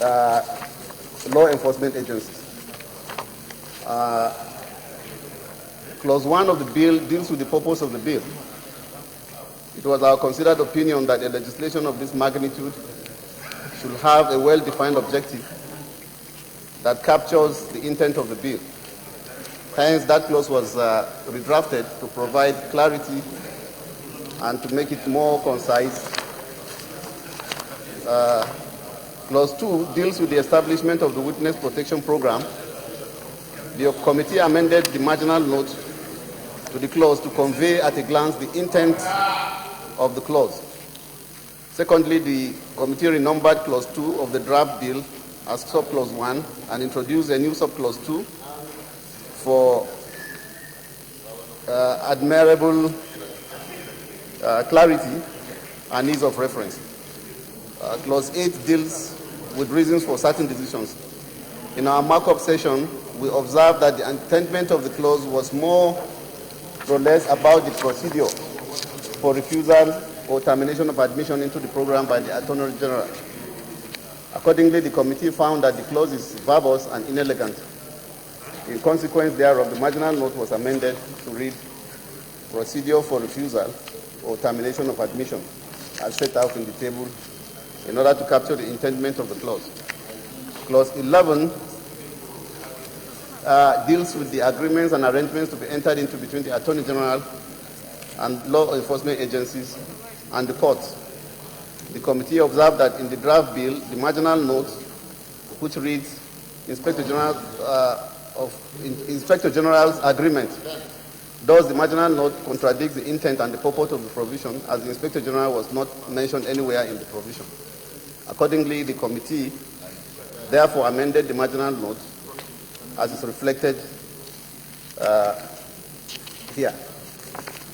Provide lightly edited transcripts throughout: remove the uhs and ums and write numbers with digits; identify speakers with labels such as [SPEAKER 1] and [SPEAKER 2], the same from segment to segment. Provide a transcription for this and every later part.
[SPEAKER 1] law enforcement agencies. Clause 1 of the bill deals with the purpose of the bill. It was our considered opinion that a legislation of this magnitude should have a well-defined objective that captures the intent of the bill. Hence, that clause was redrafted to provide clarity and to make it more concise. Clause 2 deals with the establishment of the Witness Protection Program. The committee amended the marginal note to the clause to convey at a glance the intent of the clause. Secondly, the committee renumbered Clause 2 of the draft bill as Subclause 1 and introduced a new Subclause 2 for admirable clarity and ease of reference. Clause 8 deals with reasons for certain decisions. In our markup session, we observed that the intendment of the clause was more or less about the procedure for refusal or termination of admission into the program by the Attorney General. Accordingly, the committee found that the clause is verbose and inelegant. In consequence thereof, the marginal note was amended to read procedure for refusal or termination of admission as set out in the table in order to capture the intendment of the clause. Clause 11 deals with the agreements and arrangements to be entered into between the Attorney General and law enforcement agencies and the courts. The committee observed that in the draft bill, the marginal note, which reads Inspector General's agreement, thus the marginal note contradicts the intent and the purport of the provision, as the Inspector General was not mentioned anywhere in the provision. Accordingly, the committee therefore amended the marginal note as is reflected here.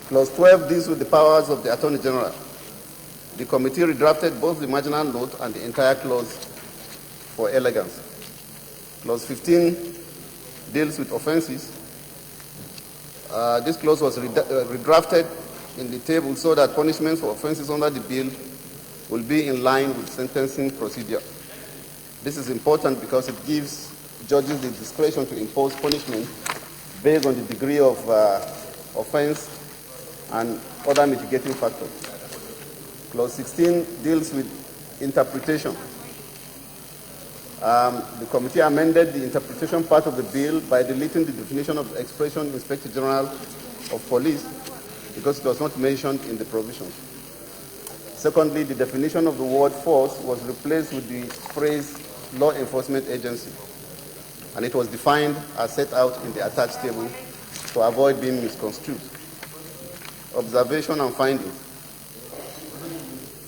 [SPEAKER 1] Clause 12 deals with the powers of the Attorney General. The committee redrafted both the marginal note and the entire clause for elegance. Clause 15 deals with offenses. This clause was redrafted in the table so that punishments for offenses under the bill will be in line with sentencing procedure. This is important because it gives judges the discretion to impose punishment based on the degree of offense and other mitigating factors. Clause 16 deals with interpretation. The committee amended the interpretation part of the bill by deleting the definition of the expression Inspector General of Police because it was not mentioned in the provisions. Secondly, the definition of the word force was replaced with the phrase law enforcement agency, and it was defined as set out in the attached table to avoid being misconstrued. Observation and findings.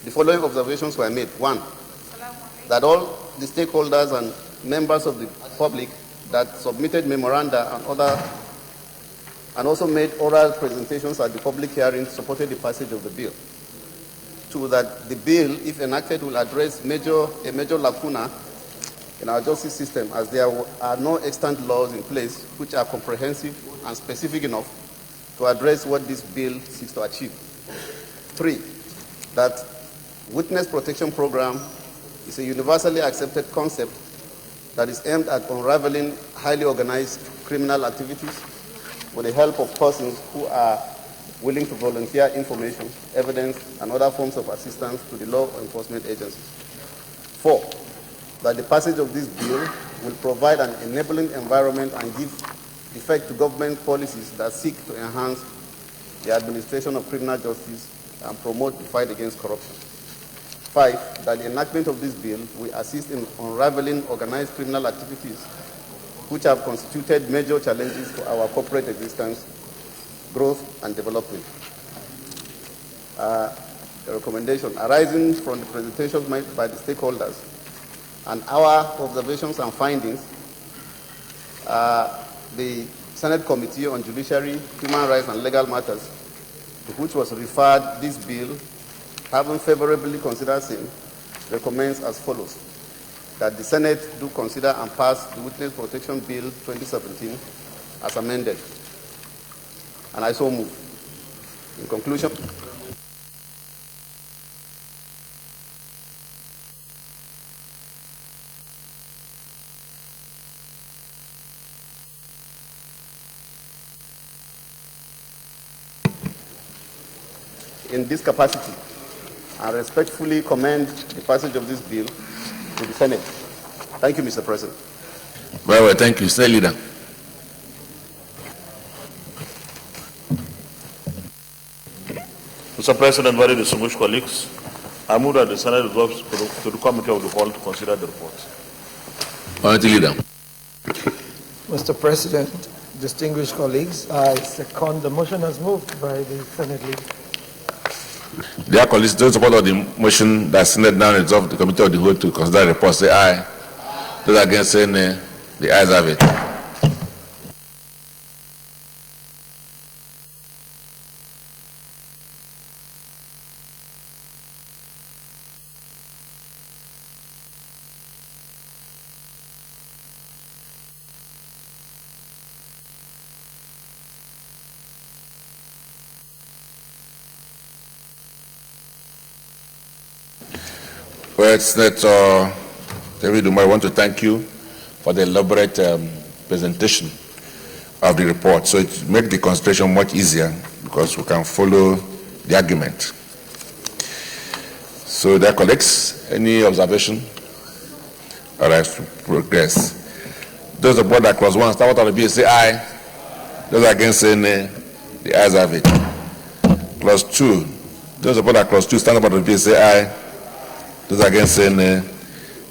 [SPEAKER 1] The following observations were made. 1, that all the stakeholders and members of the public that submitted memoranda and also made oral presentations at the public hearing supported the passage of the bill. 2, that the bill, if enacted, will address a major lacuna in our justice system, as there are no extant laws in place which are comprehensive and specific enough to address what this bill seeks to achieve. 3, that Witness Protection Program is a universally accepted concept that is aimed at unraveling highly organized criminal activities with the help of persons who are willing to volunteer information, evidence, and other forms of assistance to the law enforcement agencies. 4, that the passage of this bill will provide an enabling environment and give effect to government policies that seek to enhance the administration of criminal justice and promote the fight against corruption. 5, that the enactment of this bill will assist in unraveling organized criminal activities which have constituted major challenges to our corporate existence, growth, and development. The recommendation arising from the presentations made by the stakeholders and our observations and findings, the Senate Committee on Judiciary, Human Rights, and Legal Matters, to which was referred this bill, having favorably considered same, recommends as follows: that the Senate do consider and pass the Witness Protection Bill 2017 as amended. And I so move. In conclusion, in this capacity and respectfully commend the passage of this bill to the Senate. Thank you, Mr. President.
[SPEAKER 2] Very well, thank you. State Leader.
[SPEAKER 3] Mr. President, very distinguished colleagues, I move that the Senate resolves to the Committee of the Whole to consider the report.
[SPEAKER 2] Minority Leader.
[SPEAKER 4] Mr. President, distinguished colleagues, I second the motion as moved by the Senate Leader.
[SPEAKER 2] Dear colleagues, those in support of the motion that Senate now resolve the Committee of the Whole to consider the report, say aye. Those against, say nay. The ayes have it. Well, Senator David Umar, I want to thank you for the elaborate presentation of the report. So it makes the consideration much easier because we can follow the argument. So, dear colleagues, any observation? All right, to progress. Those aboard that clause 1, start out of the bill, say aye. Those against, say nay. The ayes have it. Clause 2. Those aboard that clause 2, stand up out of the bill, say aye. Those against, say nay.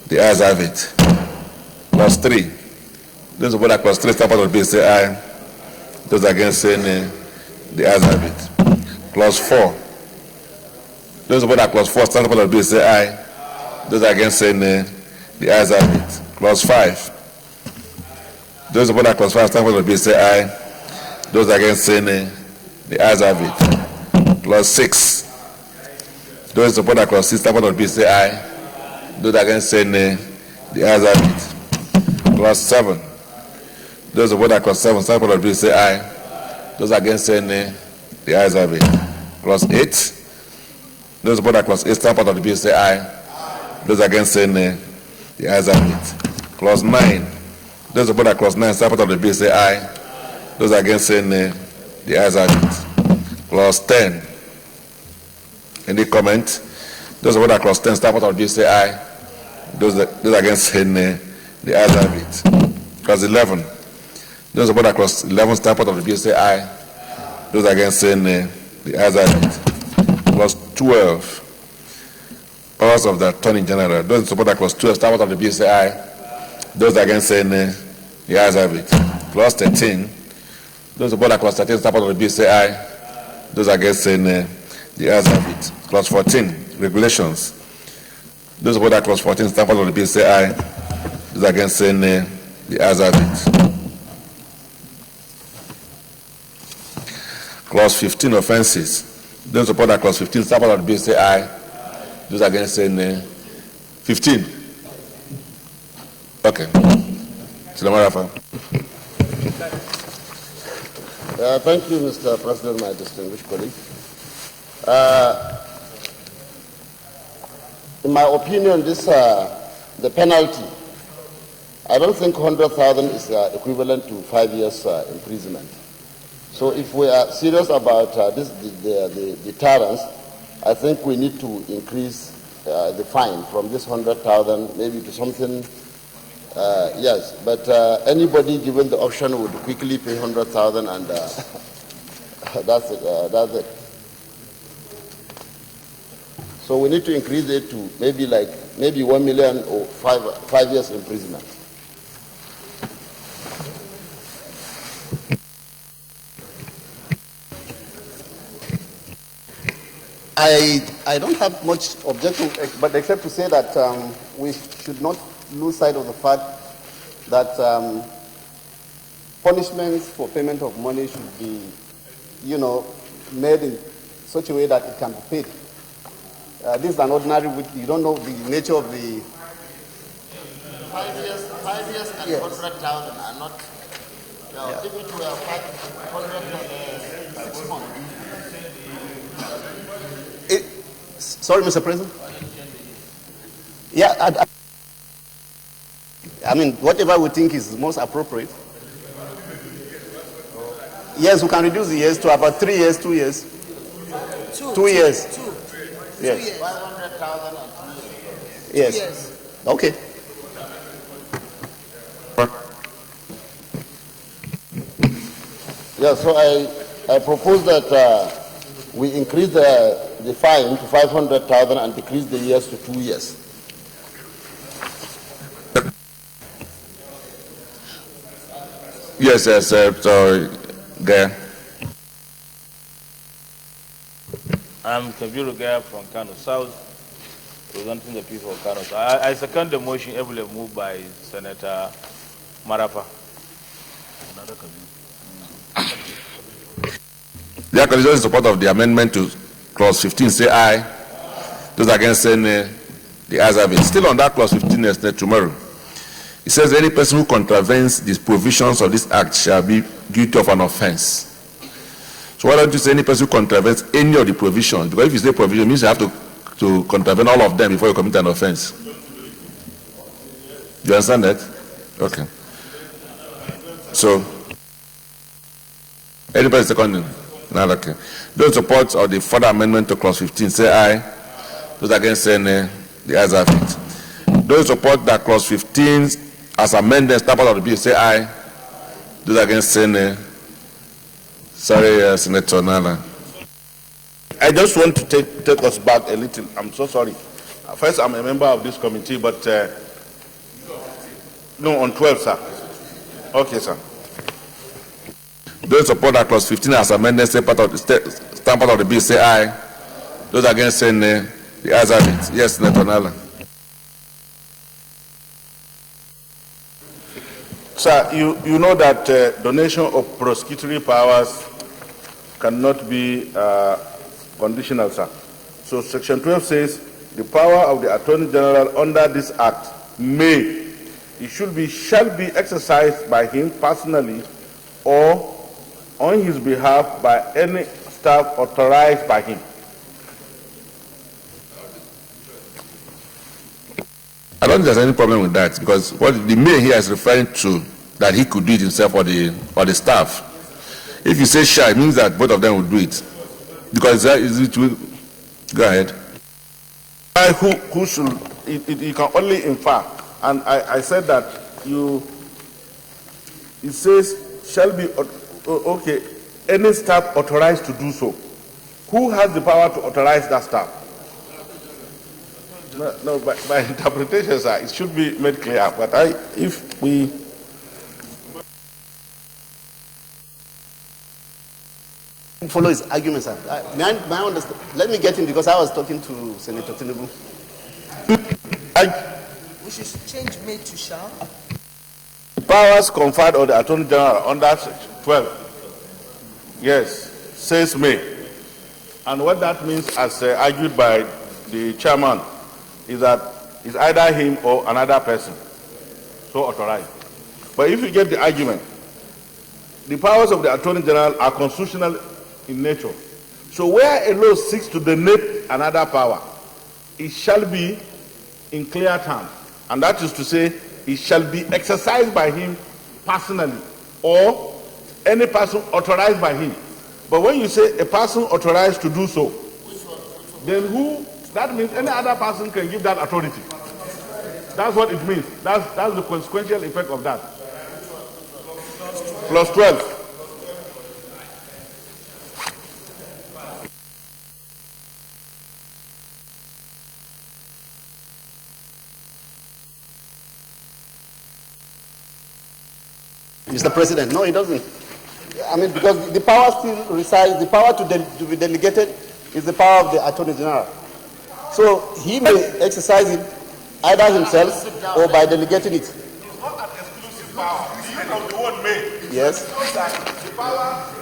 [SPEAKER 2] The ayes have it. Clause 3. Those aboard that clause 3, stand up out of the bill, say aye. Those against, say nay. The ayes have it. Clause 4. Those aboard that clause 4, stand up out of the bill, say aye. Those against, say nay. The ayes have it. Clause 5. Those aboard that clause 5, stand up out of the bill, say aye. Those against, say nay. The ayes have it. Clause 6. Those support that clause 6, stand out of the bill, say aye. Those against, say nay. The ayes have it. Clause 7. Those support that clause 7, stand out of the bill, say aye. Those against, say nay. The ayes have it. Clause 8. Those support that clause 8, stand out of the bill, say aye. Those against, say nay. The ayes have it. Clause 9. Those support that clause 9, stand out of the bill, say aye. Those against, say nay. The ayes have it. Clause 10. Any comment? Those support that clause 10, stand out of the bill, say aye. Those against, say nay. The ayes have it. Clause 11. Those support that clause 11, stand out of the bill, say aye. Those against, say nay. The ayes have it. Clause 12. Powers of the Attorney General. Those support that clause 12, stand out of the bill, say aye. Those against, say nay. The ayes have it. Clause 13. Those support that clause 13, stand out of the bill, say aye. Those against, say nay. The ayes have it. Clause 14. Regulations. Those support that clause 14, stand out of the bill, say aye. Those against, say nay. The ayes have it. Clause 15. Offenses. Those support that clause 15, stand out of the bill, say aye. Those against, say nay. 15. Okay.
[SPEAKER 1] Thank you, Mr. President, my distinguished colleague. In my opinion, the penalty, I don't think 100,000 is equivalent to 5 years imprisonment. So if we are serious about the deterrence, I think we need to increase the fine from this 100,000 maybe to something. Yes, but anybody given the option would quickly pay 100,000, and that's it. That's it. So we need to increase it to maybe 1 million or 5 years imprisonment. I don't have much objection, but except to say that we should not lose sight of the fact that punishments for payment of money should be, made in such a way that it can be paid. This is an ordinary, you don't know the nature of the
[SPEAKER 5] 5 years and
[SPEAKER 1] yes.
[SPEAKER 5] 100,000 are not. If it were 500, 6 months.
[SPEAKER 1] Sorry, Mr. President. Yeah, I mean, whatever we think is most appropriate. Yes, we can reduce the years to about 3 years, 2 years. 2 years. Yes.
[SPEAKER 5] 500,000 and 2 years.
[SPEAKER 1] Yes.
[SPEAKER 6] 2 years.
[SPEAKER 1] Okay. Yeah, so I propose that we increase the fine to 500,000 and decrease the years to 2 years.
[SPEAKER 2] Yes, yes, so, there.
[SPEAKER 7] I'm Kabiru Gaya from Kano South, representing the people of Kano. So I second the motion ably moved by Senator Marafa.
[SPEAKER 2] The coalition in support of the amendment to clause 15 say aye. Those against say nay. The ayes have it. Still on that clause 15 is tomorrow. It says any person who contravenes the provisions of this act shall be guilty of an offense. So why don't you say any person who contravenes any of the provisions? Because if you say provision, it means you have to contravene all of them before you commit an offense. Do you understand that? Okay. So, anybody seconding? No, okay. Those support of the further amendment to clause 15 say aye. Those against say nay. The ayes have it. Those support that clause 15 as amended, step out of the bill, say aye. Those against say nay. Sorry, Senator Nala.
[SPEAKER 3] I just want to take us back a little. I'm so sorry. First, I'm a member of this committee, but no, on 12, sir. Okay, sir.
[SPEAKER 2] Those support that clause 15 as amended, stamp out of the bill, say aye. Those against say nay. The ayes have it. Yes, Senator Nala.
[SPEAKER 3] Sir, you know that donation of prosecutory powers cannot be conditional, sir. So Section 12 says the power of the Attorney General under this Act shall be exercised by him personally or on his behalf by any staff authorized by him.
[SPEAKER 2] I don't think there's any problem with that, because what the mayor here is referring to, that he could do it himself or the staff. If you say shall, it means that both of them will do it. Because it will. Go ahead.
[SPEAKER 3] Who should, you can only infer. And I said that it says shall be, okay, any staff authorized to do so. Who has the power to authorize that staff? No, by interpretation, sir, it should be made clear. But if we
[SPEAKER 1] follow his argument, sir. May I understand? Let me get him, because I was talking to Senator Tinubu.
[SPEAKER 6] We should change may to shall.
[SPEAKER 3] powers conferred on the Attorney General under Section 12, yes, says may. And what that means, as argued by the chairman, is that it's either him or another person so authorized. But if you get the argument, the powers of the Attorney General are constitutional in nature. So where a law seeks to donate another power, it shall be in clear terms. And that is to say, it shall be exercised by him personally or any person authorized by him. But when you say a person authorized to do so, then who, that means any other person can give that authority. That's what it means. That's the consequential effect of that. Plus 12.
[SPEAKER 1] Mr. President, no, it doesn't. I mean, because the power still resides, the power to be delegated is the power of the Attorney General. So he may exercise it either himself or by delegating it.
[SPEAKER 3] It's not an exclusive power. Do you know the word may?
[SPEAKER 1] Yes.
[SPEAKER 3] The power.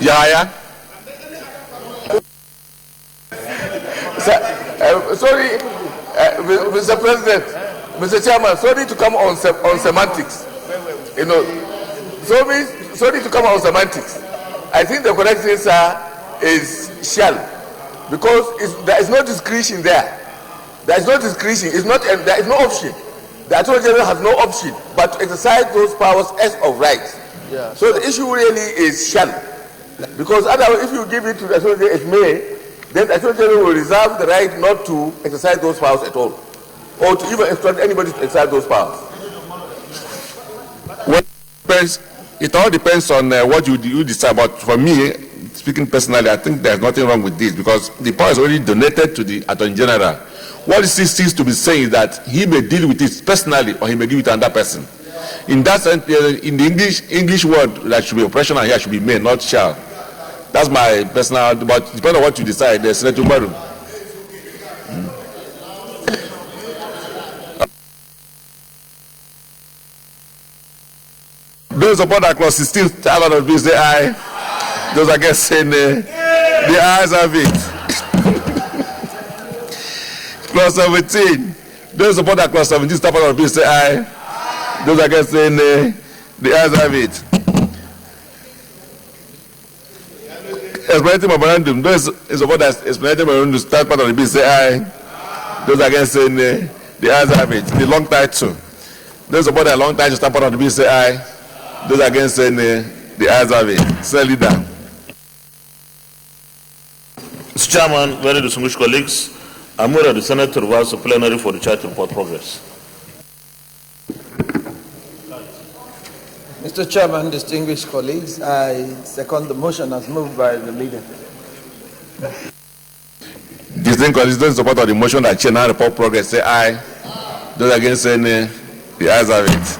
[SPEAKER 2] Yeah.
[SPEAKER 8] Sorry, Mr. President, Mr. Chairman, sorry to come on semantics. You know, sorry to come on semantics. I think the correct answer is shall. because there is no discretion there. There is no discretion. There is no option. The Attorney General has no option but to exercise those powers as of right.
[SPEAKER 1] Yeah.
[SPEAKER 8] So the issue really is shall. Because otherwise, if you give it to the Attorney General as may, then the Attorney General will reserve the right not to exercise those powers at all, or to even instruct anybody to exercise those powers.
[SPEAKER 2] It all depends on what you decide. But for me, speaking personally, I think there's nothing wrong with this because the power is already donated to the Attorney General. What it seems to be saying is that he may deal with it personally or he may deal with another person. In that sense, in the English word that should be operational here should be may, not shall. That's my personal, but depending on what you decide, Senator Umaru. Those support that clause 16, out of this, say aye. Those against saying the ayes have it. Clause 17. Those support that clause 17, step out of this, say aye. Those against saying the ayes have it. Explanatory memorandum. Those support that explanatory memorandum, start part of the bill, say aye. Those against saying the ayes have it. The long title. Those support that long title, start part of the bill, say aye. Those against saying the ayes have it. Sir Leader.
[SPEAKER 3] Mr. Chairman, very distinguished colleagues, I move that the Senate to reverse the plenary for the charge report progress.
[SPEAKER 4] Mr. Chairman, distinguished colleagues, I second the motion as moved by the leader.
[SPEAKER 2] Distinguished colleagues, those in support of the motion that chair now report progress, say aye. Those against saying the ayes have it.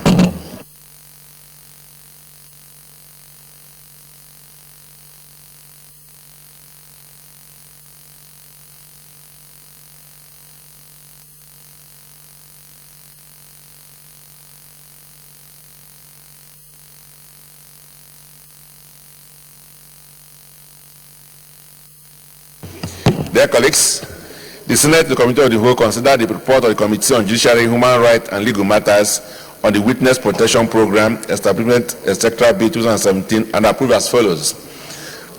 [SPEAKER 2] Dear colleagues, the Senate, the Committee of the Whole, consider the report of the Committee on Judiciary, Human Rights and Legal Matters on the Witness Protection Program, Establishment, etc. Bill 2017, and approve as follows.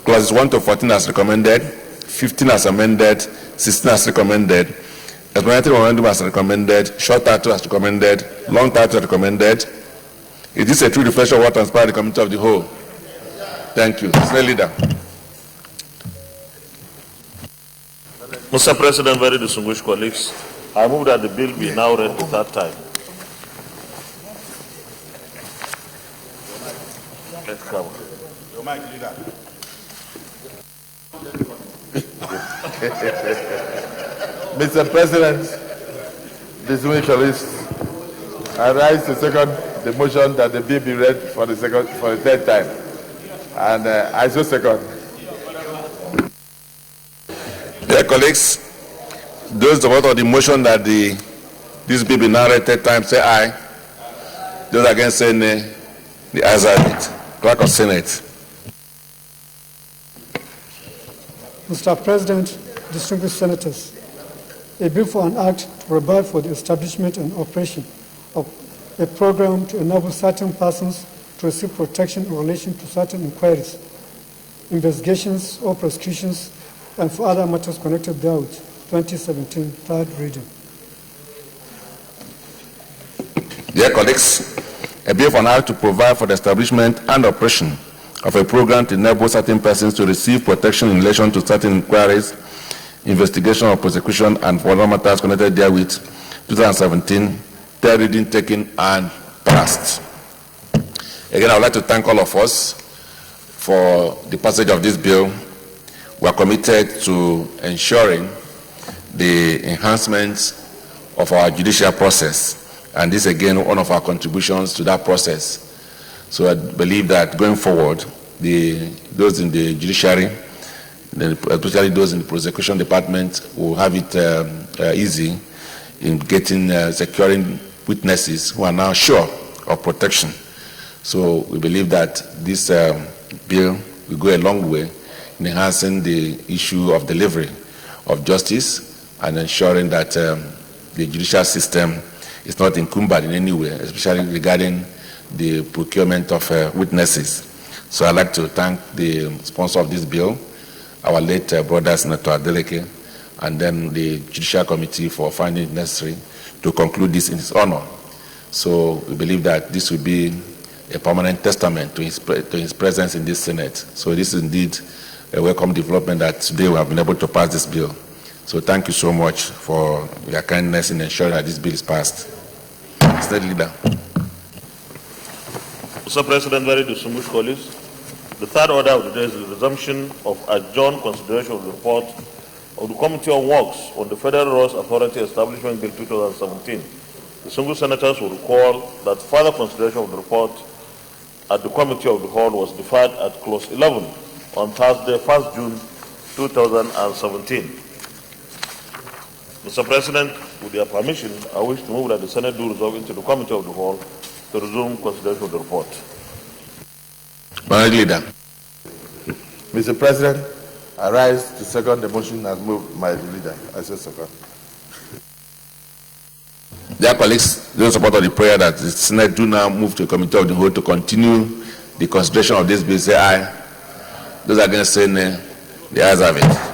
[SPEAKER 2] Clauses 1 to 14 as recommended, 15 as amended, 16 as recommended, explanatory memorandum as recommended, short title as recommended, long title as recommended. Is this a true reflection of what transpired in the Committee of the Whole? Thank you. Sir Leader.
[SPEAKER 3] Mr. President, very distinguished colleagues, I move that the bill be now read the third time.
[SPEAKER 9] Mr. President, distinguished colleagues, I rise to second the motion that the bill be read for the third time, and I so second.
[SPEAKER 2] Dear colleagues, those in support of the motion that this bill be now read third time, say aye. Those against saying nay, the ayes have it. Clerk of Senate.
[SPEAKER 10] Mr. President, distinguished senators, a bill for an act to provide for the establishment and operation of a program to enable certain persons to receive protection in relation to certain inquiries, investigations, or prosecutions, and for other matters connected therewith, 2017, third reading.
[SPEAKER 2] Dear colleagues, a bill for an act to provide for the establishment and operation of a program to enable certain persons to receive protection in relation to certain inquiries, investigation or prosecution, and for other matters connected therewith, 2017, third reading taken and passed. Again, I would like to thank all of us for the passage of this bill. We are committed to ensuring the enhancements of our judicial process, and this again one of our contributions to that process. So I believe that going forward, those in the judiciary, especially those in the prosecution department, will have it easy in getting securing witnesses who are now sure of protection. So we believe that this bill will go a long way in enhancing the issue of delivery of justice and ensuring that the judicial system is not encumbered in any way, especially regarding the procurement of witnesses. So I'd like to thank the sponsor of this bill our late brother, Senator Adeleke, and then the Judicial Committee for finding it necessary to conclude this in his honor. So we believe that this will be a permanent testament to his presence in this Senate. So this is indeed a welcome development that today we have been able to pass this bill. So thank you so much for your kindness in ensuring that this bill is passed. State Leader.
[SPEAKER 3] Mr. President, very distinguished colleagues, the third order of the day is the resumption of adjourned consideration of the report of the Committee on Works on the Federal Roads Authority Establishment Bill 2017. The single senators will recall that further consideration of the report at the Committee of the Whole was deferred at clause 11 on Thursday, 1st June 2017. Mr. President, with your permission, I wish to move that the Senate do resolve into the Committee of the Whole to resume consideration of the report.
[SPEAKER 2] Leader.
[SPEAKER 9] Mr. President, I rise to second the motion as moved by the leader. I say second.
[SPEAKER 2] Dear colleagues, those in support of the prayer that the Senate do now move to the Committee of the Whole to continue the consideration of this bill, say aye. Those against say nay. The ayes have it.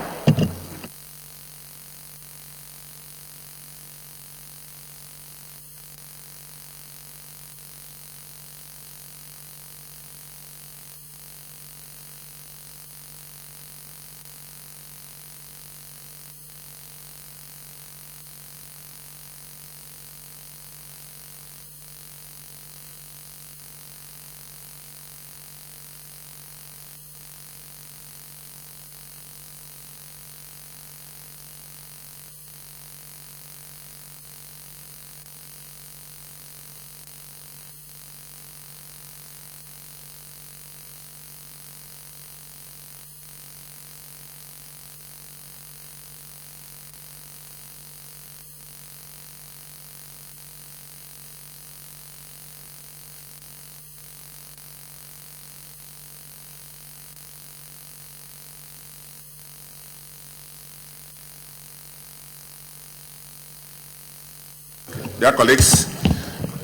[SPEAKER 2] Dear colleagues,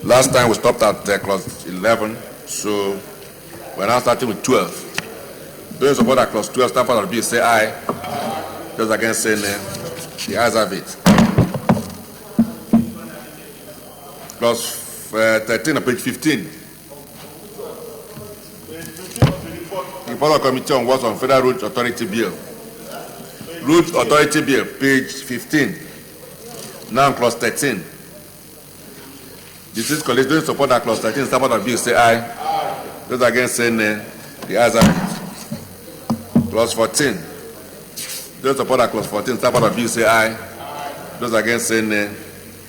[SPEAKER 2] last time we stopped at clause 11, so we're now starting with 12. Those in support of clause 12, stand for the bill, say aye. Those against, say nay. The ayes have it. Clause 13 on page 15. The report of Committee on Works on Federal Road Authority Bill. Road Authority Bill, page 15. Now clause 13. Distinguished colleagues, those in support of clause 13, stand for the bill, say aye. Those against, say nay. The ayes have it. Clause 14. Those in support of clause 14, stand for the bill, say aye. Those against, say nay.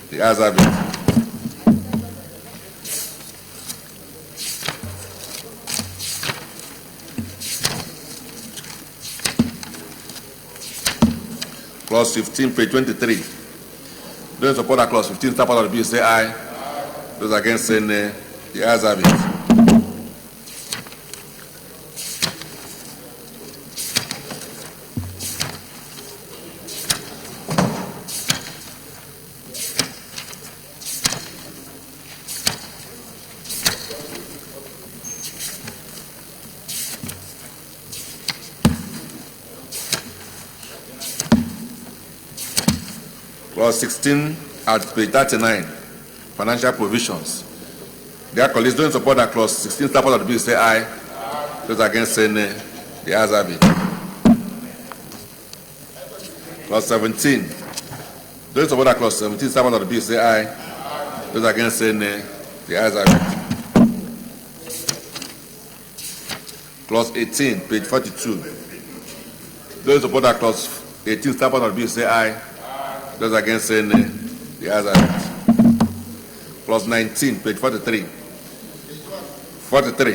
[SPEAKER 2] The ayes have it. Clause 15, page 23. Those in support of clause 15, stand for the bill, say aye. Those against, say nay. The ayes have it. Clause 16 at page 39, financial provisions. Dear colleagues, those in support of clause 16, stand for the bill, say aye. Those against, say nay. The ayes have it. Clause 17. Those in support of clause 17, stand for the bill, say aye. Those against, say nay. The ayes have it. Clause 18, page 42. Those in support of clause 18, stand for the bill, say aye. Those against, say nay. The ayes have it. Clause 19, page 43. 43.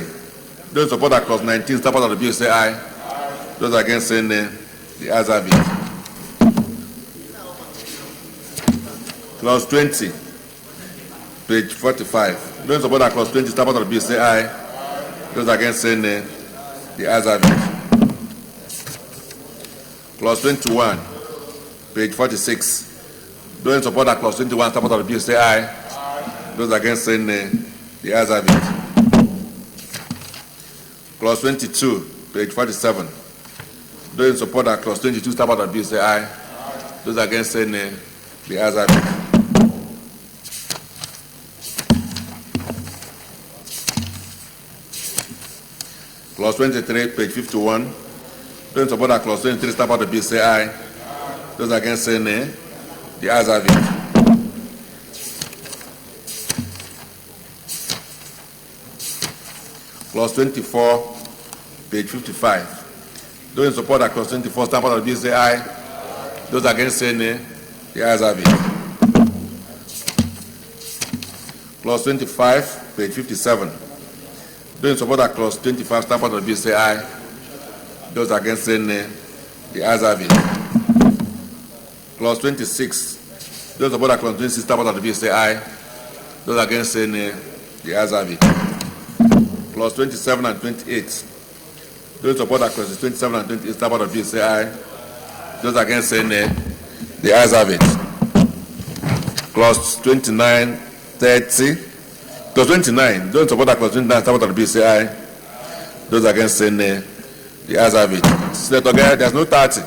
[SPEAKER 2] Those in support of clause 19, stand for the bill, say aye. Those against, say nay. The ayes have it. Clause 20, page 45. Those in support of clause 20, stand for the bill, say aye. Those against, say nay. The ayes have it. Clause 21, page 46. Those in support of clause 21, stand for the bill, say aye. Those against, say nay. The ayes have it. Clause 22, page 47. Those in support of clause 22, step out of the bill, say aye. Those against, say nay. The ayes have it. Clause 23, page 51. Those in support of clause 23, step out of the bill, say aye. Those against, say nay. The ayes have it. Clause 24, page 55. Those in support of clause 24, stamp out of the bill, say aye. Those against, say nay. The ayes have it. Clause 25, page 57. Those in support of clause 25, stamp out of the bill, say aye. Those against, say nay. The ayes have it. Clause 26. Those in support of clause 26, stamp out of the bill, say aye. Those against, say nay. The ayes have it. Clause 27 and 28. Those in support of clauses 27 and 28, stamp out of the bill, say aye. Those against, say nay. The ayes have it. Clause 29, 30. Clause 29. Those in support of clause 29, stamp out of the bill, say aye. Those against, say nay. The ayes have it. Senator Gaya, there's no 30.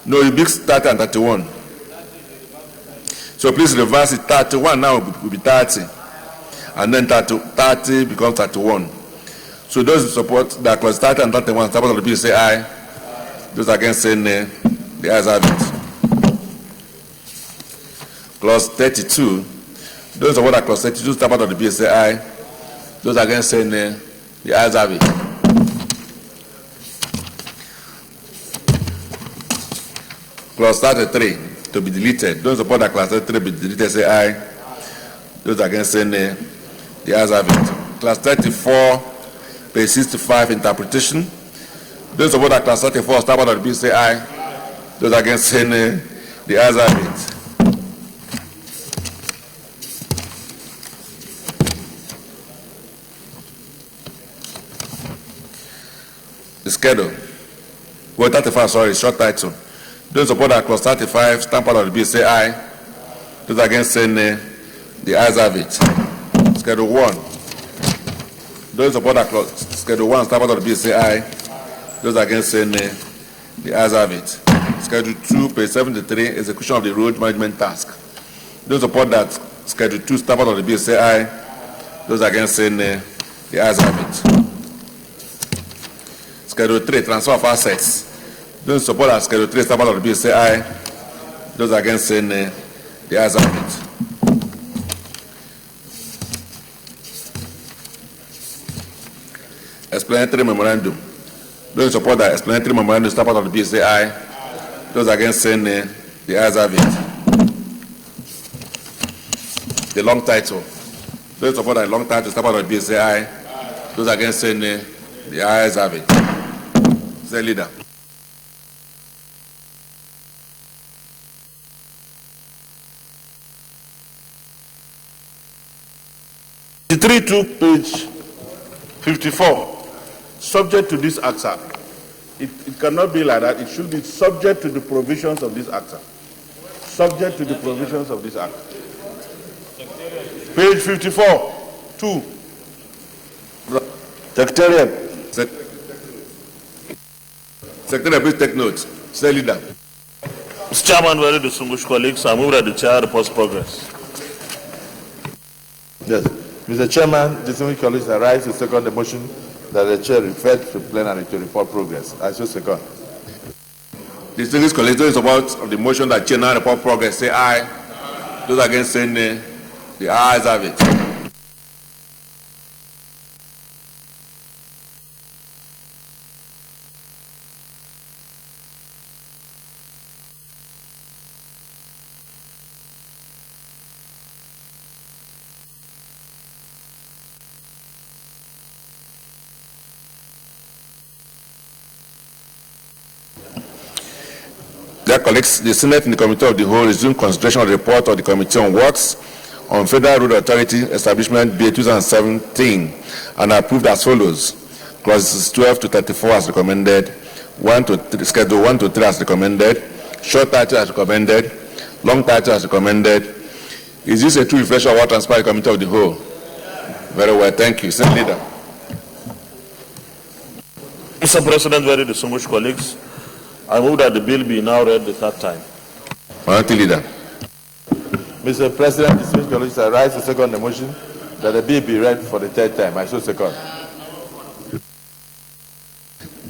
[SPEAKER 2] No, you mix 30 and 31. So please reverse it. 31 now will be 30. And then 30 becomes 31. So those who support that clause 30 and 31, stamp out of the bill, say aye. Those against, say nay. The ayes have it. Clause 32. Those who support that clause 32, stamp out of the bill, say aye. Those against, say nay. The ayes have it. Clause 33 to be deleted. Those who support that clause 33 be deleted, say aye. Those against, say nay. The ayes have it. Clause 34, page 65, interpretation. Those who support that clause 34, stamp out of the bill, say aye. Those against, say nay. The ayes have it. The schedule. Well, 35, sorry, short title. Those who support that clause 35, stamp out of the bill, say aye. Those against, say nay. The ayes have it. Schedule 1. Those who support that clause, Schedule 1, stamp out of the bill, say aye. Those against, say nay. The ayes have it. Schedule 2, page 73, execution of the road management task. Those who support that Schedule 2, stamp out of the bill, say aye. Those against, say nay. The ayes have it. Schedule 3, transfer of assets. Those who support that Schedule 3, stamp out of the bill, say aye. Those against, say nay. The ayes have it. Explanatory memorandum. Those who support that explanatory memorandum, stamp out of the bill, say aye. Those against, say nay. The ayes have it. The long title. Those who support that long title, stamp out of the bill, say aye. Those against, say nay. The ayes have it. Say leader.
[SPEAKER 3] The 3-2, page 54. Subject to this ACTA. It cannot be like that. It should be subject to the provisions of this ACTA. Subject to the provisions of this act. Page 54, 2.
[SPEAKER 2] Secretariat. Secretariat, please take note. Say leader.
[SPEAKER 11] Mr. Chairman, very distinguished colleagues, I move that the chair reports progress.
[SPEAKER 9] Yes. Mr. Chairman, distinguished colleagues, I rise to second the motion that the chair referred to plenary to report progress. I so second.
[SPEAKER 2] Distinguished colleagues, those about the motion that chair now report progress, say aye. Those against, say nay. The ayes have it. Dear colleagues, the Senate and the Committee of the Whole resumed consideration of the report of the Committee on Works on Federal Road Authority Establishment Bill 2017 and approved as follows. Clauses 12 to 34 as recommended, Schedule 1 to 3 as recommended, short title as recommended, long title as recommended. Is this a true reflection of what transpired in the Committee of the Whole? Very well, thank you. Senate Leader.
[SPEAKER 11] Mr. President, very distinguished colleagues, I move that the bill be now read the third time.
[SPEAKER 2] Minority Leader.
[SPEAKER 9] Mr. President, distinguished colleagues, I rise to second the motion that the bill be read for the third time. I so second.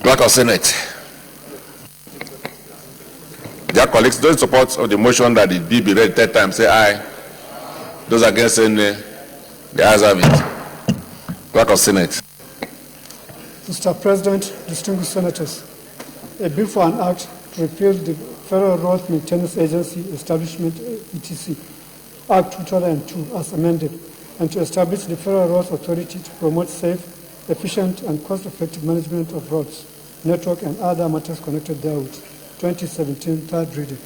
[SPEAKER 2] Clerk of Senate. Dear colleagues, those in support of the motion that the bill be read third time, say aye. Those against, say nay. The ayes have it. Clerk of Senate.
[SPEAKER 10] Mr. President, distinguished senators, a bill for an act to repeal the Federal Road Maintenance Agency Establishment (ETC) Act 2002 as amended, and to establish the Federal Roads Authority to promote safe, efficient, and cost-effective management of roads, network, and other matters connected therewith. 2017, third reading.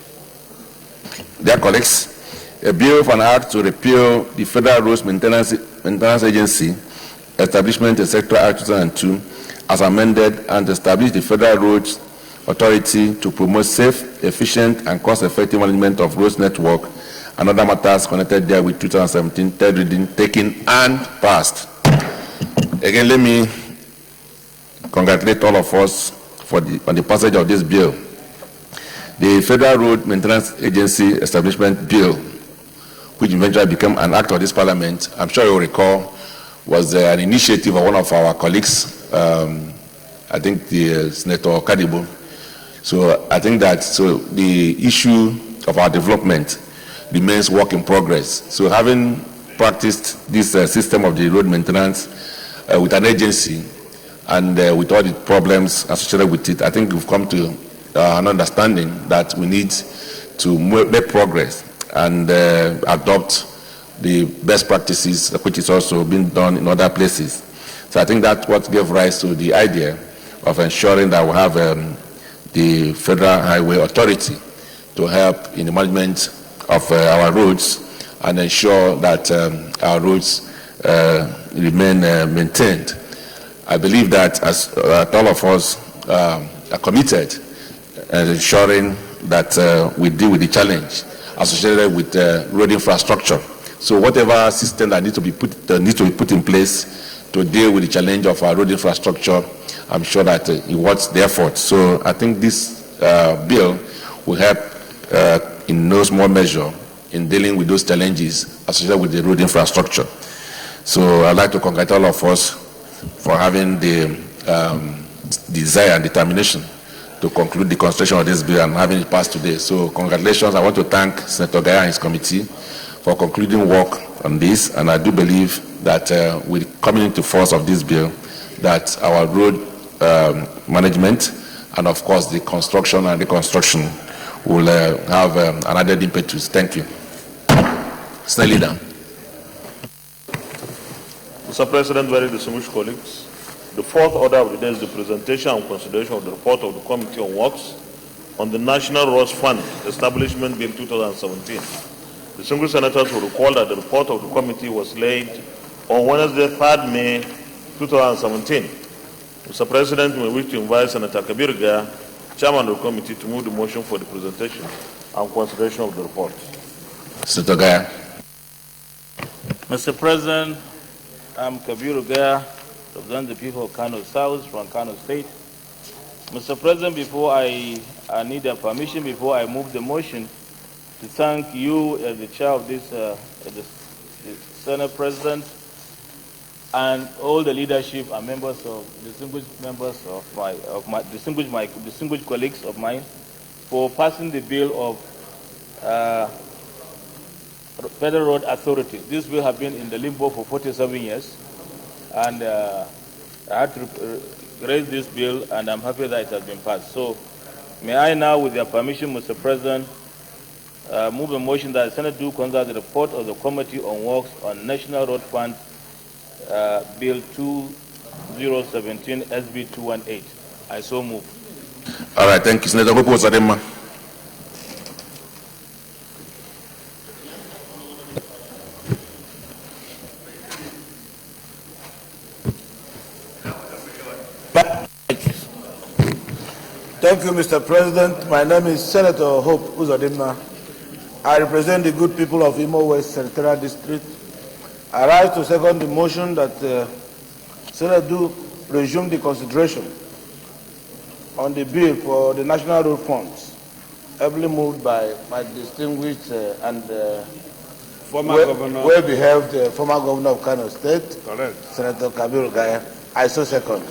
[SPEAKER 2] Dear colleagues, a bill for an act to repeal the Federal Roads Maintenance Agency Establishment Etc. Act 2002 as amended and establish the Federal Roads Authority to promote safe, efficient, and cost-effective management of roads network and other matters connected there with 2017, third reading, taken and passed. Again, let me congratulate all of us on the passage of this bill. The Federal Road Maintenance Agency Establishment Bill, which eventually became an act of this Parliament, I'm sure you'll recall, was an initiative of one of our colleagues, I think the Senator Kadibo. So I think that the issue of our development remains work in progress. So having practiced this system of the road maintenance with an agency and with all the problems associated with it, I think we've come to an understanding that we need to make progress and adopt the best practices, which is also being done in other places. So I think that's what gave rise to the idea of ensuring that we have the Federal Highway Authority to help in the management of our roads and ensure that our roads remain maintained. I believe that as all of us are committed and ensuring that we deal with the challenge associated with road infrastructure. So whatever system that needs to be put in place to deal with the challenge of our road infrastructure, I'm sure that it works the effort. So I think this bill will help in no small measure in dealing with those challenges associated with the road infrastructure. So I'd like to congratulate all of us for having the desire and determination to conclude the consideration of this bill and having it passed today. So congratulations. I want to thank Senator Gaya and his committee for concluding work on this, and I do believe that with coming into force of this bill, that our road management and of course the construction and reconstruction will have an added impetus. Thank you. State Leader.
[SPEAKER 11] Mr. President, very distinguished colleagues, the fourth order of the day is the presentation and consideration of the report of the Committee on Works on the National Roads Fund Establishment Bill 2017. Distinguished senators will recall that the report of the committee was laid on Wednesday, 3rd May 2017. Mr. President, we wish to invite Senator Kabir Gaya, Chairman of the committee, to move the motion for the presentation and consideration of the report.
[SPEAKER 2] Senator Gaya.
[SPEAKER 7] Mr. President, I'm Kabir Gaya, represent the people of Kano South from Kano State. Mr. President, before I need your permission, before I move the motion, to thank you as the chair of this, the Senate President, and all the leadership and distinguished members of my distinguished colleagues of mine, for passing the bill of Federal Road Authority. This will have been in the limbo for 47 years, and I had to raise this bill, and I'm happy that it has been passed. So, may I now, with your permission, Mr. President, move a motion that the Senate do consider the report of the Committee on Works on National Road Fund Bill 2017 SB 218. I so move.
[SPEAKER 2] All right, thank you, Senator Gopo Zadema.
[SPEAKER 12] Thank you, Mr. President. My name is Senator Hope Uzodimma. I represent the good people of Imo West Senatorial District. I rise to second the motion that Senate do resume the consideration on the bill for the National Road Funds, heavily moved by my distinguished and well-behaved former governor of Kano State, Senator Kabiru Gaya. I so second.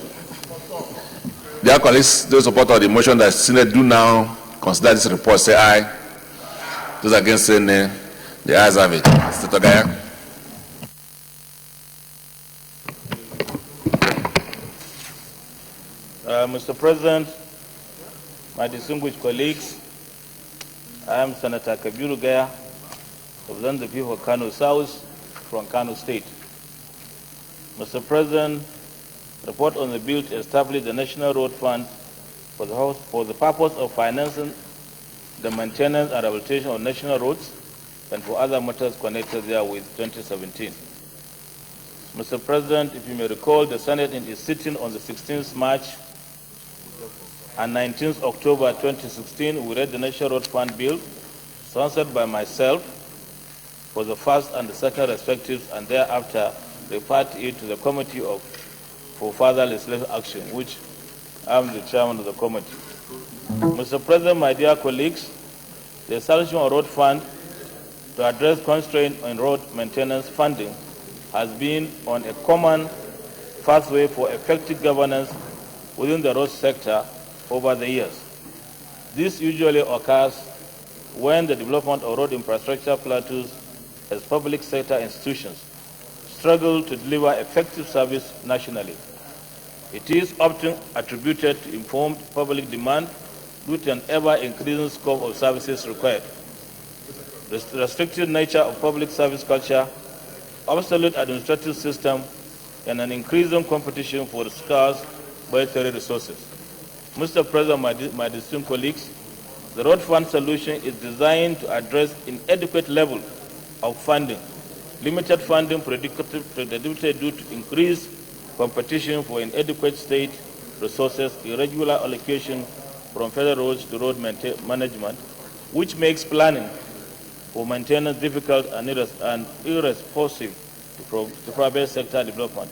[SPEAKER 2] Dear colleagues, those supporters of the motion that Senate do now consider this report, say aye. Those against, say nay. The ayes have it. Senator Gaya.
[SPEAKER 7] Mr. President, my distinguished colleagues, I am Senator Kabiru Gaya, representing the people of Kano South from Kano State. Mr. President, report on the bill to establish the National Road Fund for the purpose of financing the maintenance and rehabilitation of national roads and for other matters connected therewith 2017. Mr. President, if you may recall, the Senate in its sitting on the 16th March and 19th October 2016, we read the National Road Fund Bill, sponsored by myself for the first and the second respectives, and thereafter referred it to the Committee for further legislative action, which I am the chairman of the committee. Mr. President, my dear colleagues, the establishment of road fund to address constraints on road maintenance funding has been on a common pathway for effective governance within the road sector over the years. This usually occurs when the development of road infrastructure plateaus as public sector institutions struggle to deliver effective service nationally. It is often attributed to informed public demand due to an ever-increasing scope of services required, the restricted nature of public service culture, obsolete administrative system, and an increasing competition for the scarce budgetary resources. Mr. President, my distinguished colleagues, the road fund solution is designed to address inadequate level of funding, limited funding predicted due to increased competition for inadequate state resources, irregular allocation from federal roads to road management, which makes planning for maintenance difficult and irresponsive to private sector development.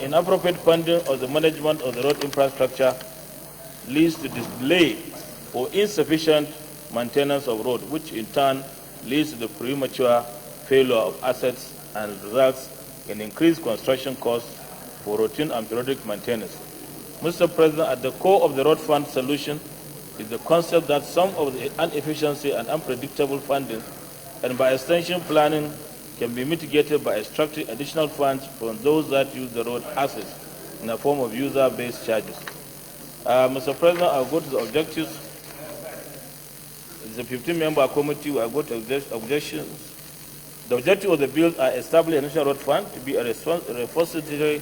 [SPEAKER 7] Inappropriate funding of the management of the road infrastructure leads to delay or insufficient maintenance of road, which in turn leads to the premature failure of assets and results in increased construction costs for routine and periodic maintenance. Mr. President, at the core of the road fund solution is the concept that some of the inefficiency and unpredictable funding, and by extension planning, can be mitigated by extracting additional funds from those that use the road assets in the form of user-based charges. Mr. President, I'll go to the objectives. It's a 15-member committee. I'll go to objections. The objective of the bill are establish a national road fund to be a repository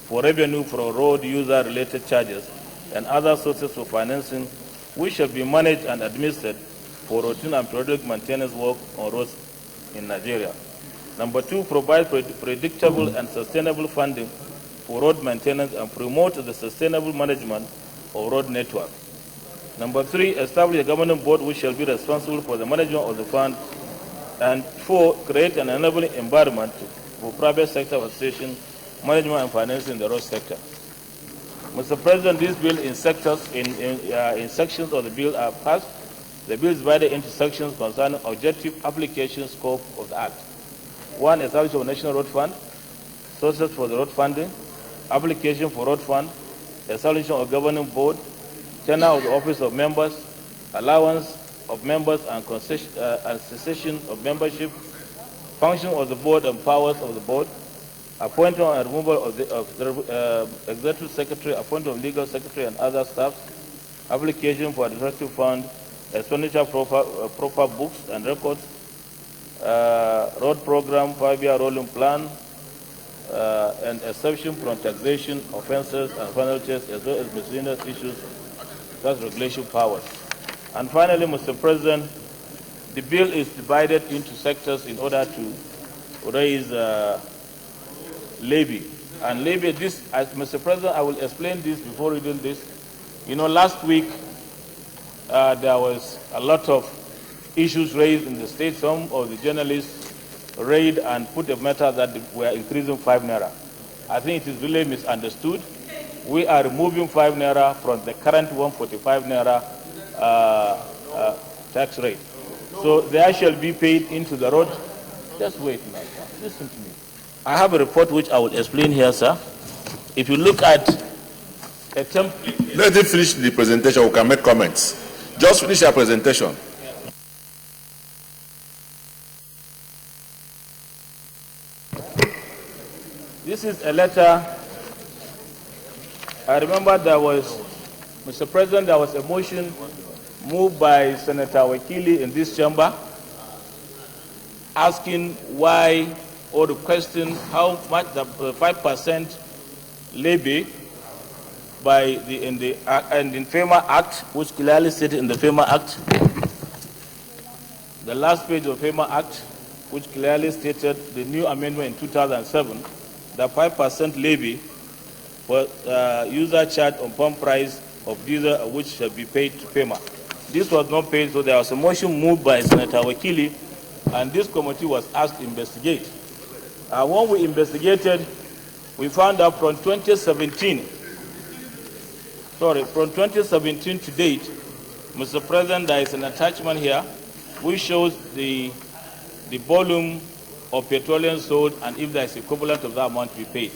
[SPEAKER 7] for revenue from road user-related charges and other sources for financing, which shall be managed and administered for routine and periodic maintenance work on roads in Nigeria. Number two, provide predictable and sustainable funding for road maintenance and promote the sustainable management of road network. Number three, establish a governing board which shall be responsible for the management of the fund. And four, create an enabling environment for private sector association, management and financing in the road sector. Mr. President, this bill in sections of the bill are passed. The bill is divided into sections concerning objective application scope of the Act. One, establishment of national road fund, sources for the road funding, application for road fund, establishment of governing board, tenure of the office of members, allowance of members and cessation of membership, function of the board and powers of the board, appointment and removal of the executive secretary, appointment of legal secretary and other staff, application for administrative fund, expenditure proper books and records, road program, 5-year rolling plan, and exception from taxation, offences and penalties, as well as miscellaneous issues, such regulation powers. And finally, Mr. President, the bill is divided into sectors in order to raise levy. And levy, this, as Mr. President, I will explain this before reading this. You know, last week there was a lot of issues raised in the state. Some of the journalists raised and put a matter that we are increasing 5 naira. I think it is really misunderstood. we are removing 5 naira from the current 145 naira tax rate. So there shall be paid into the road. Just wait, man. Listen to me. I have a report which I will explain here, sir. If you look at a template.
[SPEAKER 2] Let him finish the presentation. We can make comments. Just finish your presentation.
[SPEAKER 7] This is a letter. I remember there was, Mr. President, there was a motion moved by Senator Wakili in this chamber asking why, or the question how much the 5% levy by the in FEMA Act, which clearly stated in the FEMA Act, the last page of FEMA Act, which clearly stated the new amendment in 2007, the 5% levy for user charge on pump price of diesel, which shall be paid to FEMA. This was not paid, so there was a motion moved by Senator Wakili, and this committee was asked to investigate. When we investigated, we found out from 2017 to date, Mr. President, there is an attachment here which shows the volume of petroleum sold and if there is equivalent of that amount to be paid.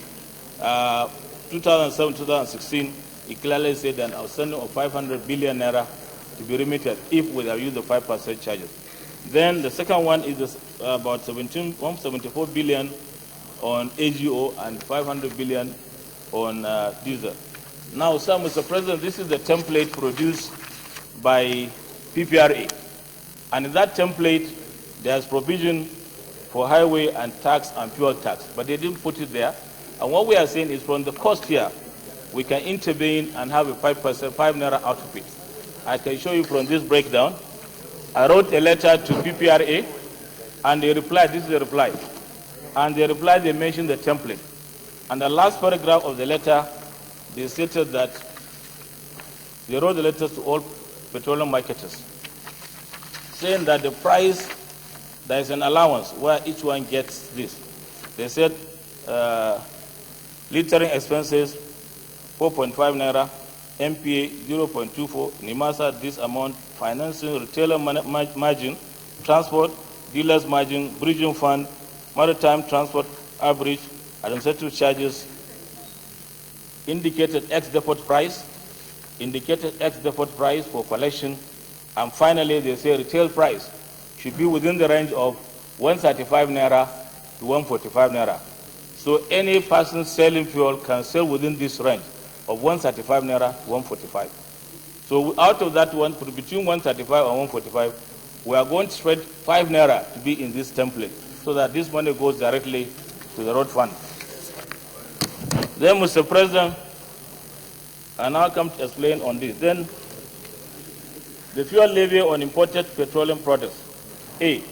[SPEAKER 7] 2007-2016, it clearly said an outstanding of 500 billion naira to be remitted if we have used the 5% charges. Then the second one is about 174 billion on AGO and 500 billion on diesel. Now, sir, Mr. President, this is the template produced by PPRA. And in that template, there's provision for highway and tax and fuel tax, but they didn't put it there. And what we are saying is from the cost here, we can intervene and have a 5%, 5 naira out of it. I can show you from this breakdown. I wrote a letter to PPRA, and they replied, this is the reply. And they replied, they mentioned the template. And the last paragraph of the letter, they stated that they wrote the letters to all petroleum marketers, saying that the price, there is an allowance where each one gets this. They said littering expenses, 4.5 naira, MPA 0.24, NIMASA this amount, financing, retailer margin, transport, dealers margin, bridging fund, maritime transport average, administrative charges, indicated ex-depot price, for collection, and finally they say retail price should be within the range of 135 naira to 145 naira. So any person selling fuel can sell within this range of 135 naira to 145. So out of that one, between 135 and 145, we are going to spread 5 naira to be in this template so that this money goes directly to the road fund. Then, Mr. President, I now come to explain on this. Then, the fuel levy on imported petroleum products. A,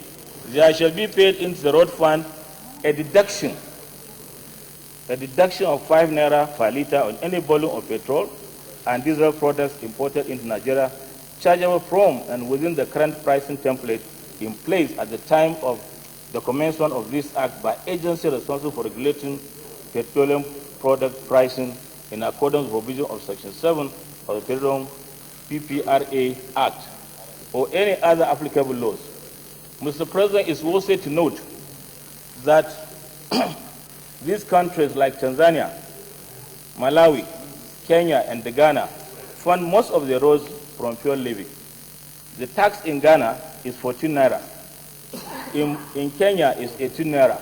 [SPEAKER 7] there shall be paid into the road fund a deduction of 5 naira per litre on any volume of petrol and diesel products imported into Nigeria, chargeable from and within the current pricing template in place at the time of the commencement of this act by agency responsible for regulating petroleum product pricing in accordance with provision of Section 7 of the Petroleum PPRA Act or any other applicable laws. Mr. President, it's also to note that these countries like Tanzania, Malawi, Kenya, and Ghana fund most of their roads from fuel levy. The tax in Ghana is 14 naira. In Kenya is 18 naira.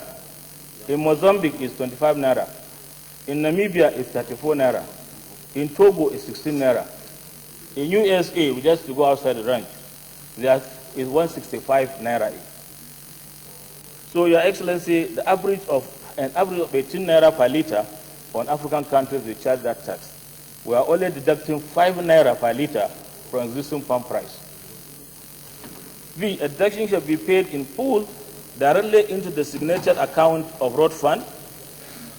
[SPEAKER 7] In Mozambique is 25 naira. In Namibia is 34 naira. In Togo is 16 naira. In USA, we just to go outside the range, there is 165 naira. So, Your Excellency, the average of 18 naira per litre on African countries, we charge that tax. We are only deducting 5 naira per litre from existing pump price. B, a deduction shall be paid in full directly into the signature account of road fund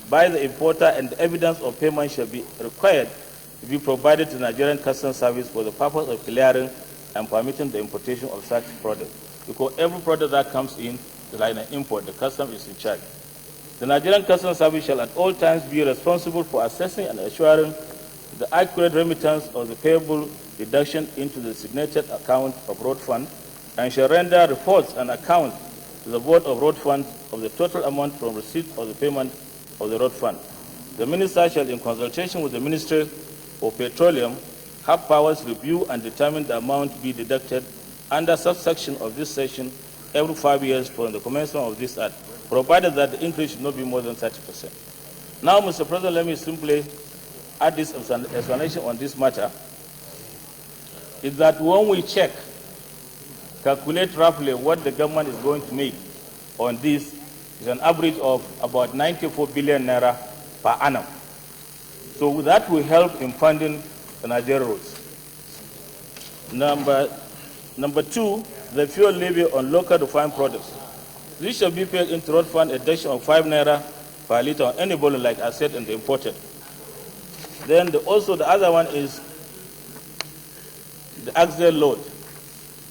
[SPEAKER 7] by the importer, and the evidence of payment shall be required to be provided to Nigerian Customs Service for the purpose of clearing and permitting the importation of such products. Because every product that comes in, like an import, the customs is in charge. The Nigerian Customs Service shall at all times be responsible for assessing and assuring the accurate remittance of the payable deduction into the designated account of road fund, and shall render reports and accounts to the Board of Road Funds of the total amount from receipt of the payment of the road fund. The Minister shall, in consultation with the Ministry of Petroleum, have powers to review and determine the amount to be deducted under subsection of this section every 5 years from the commencement of this act, provided that the increase should not be more than 30%. Now, Mr. President, let me simply add this explanation on this matter, is that when we calculate roughly what the government is going to make on this, is an average of about 94 billion naira per annum. So that will help in funding the Nigerian roads. Number two, the fuel levy on local refined products. This shall be paid into road fund a deduction of 5 naira per litre on any volume, like I said, and the imported. Then also the other one is the axle load.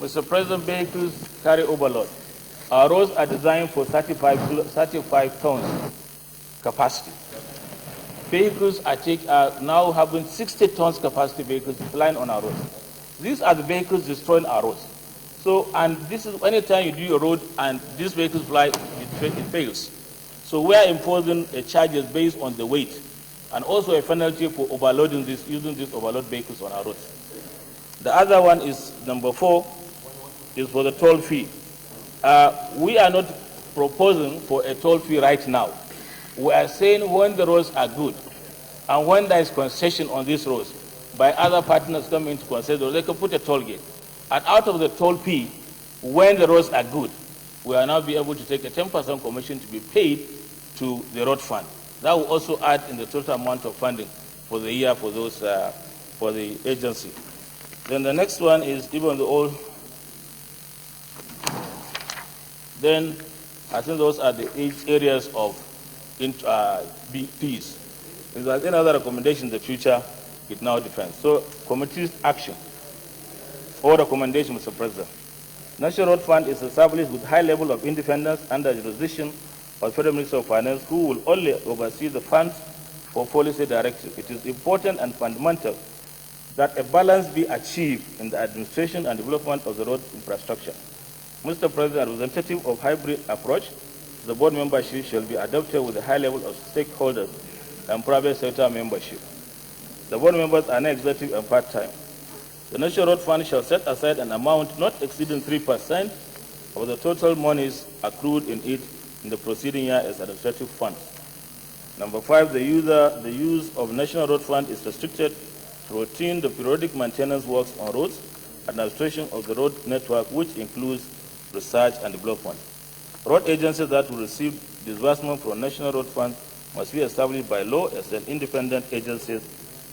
[SPEAKER 7] Mr. President, vehicles carry overload. Our roads are designed for 35 tons capacity. Vehicles are now having 60 tons capacity vehicles flying on our roads. These are the vehicles destroying our roads. So, and this is anytime you do a road and these vehicles fly, it fails. So we are imposing a charges based on the weight, and also a penalty for overloading using these overload vehicles on our roads. The other one is number 4, is for the toll fee. We are not proposing for a toll fee right now. We are saying when the roads are good and when there is concession on these roads, by other partners coming into concession, they can put a toll gate. And out of the toll fee, when the roads are good, we will now be able to take a 10% commission to be paid to the road fund. That will also add in the total amount of funding for the year for those for the agency. Then the next one is even the old. Then I think those are the 8 areas of fees. If there's any other recommendation in the future, it now depends. So committee's action or recommendation, Mr. President. National Road Fund is established with high level of independence under jurisdiction of the Federal Minister of Finance, who will only oversee the funds for policy directive. It is important and fundamental that a balance be achieved in the administration and development of the road infrastructure. Mr. President, representative of hybrid approach, the board membership shall be adopted with a high level of stakeholders and private sector membership. The board members are non-executive and part-time. The National Road Fund shall set aside an amount not exceeding 3% of the total monies accrued in it in the preceding year as administrative funds. Number 5, the use of National Road Fund is restricted to routine the periodic maintenance works on roads, administration of the road network, which includes research and development. Road agencies that will receive disbursement from National Road Fund must be established by law as an independent agencies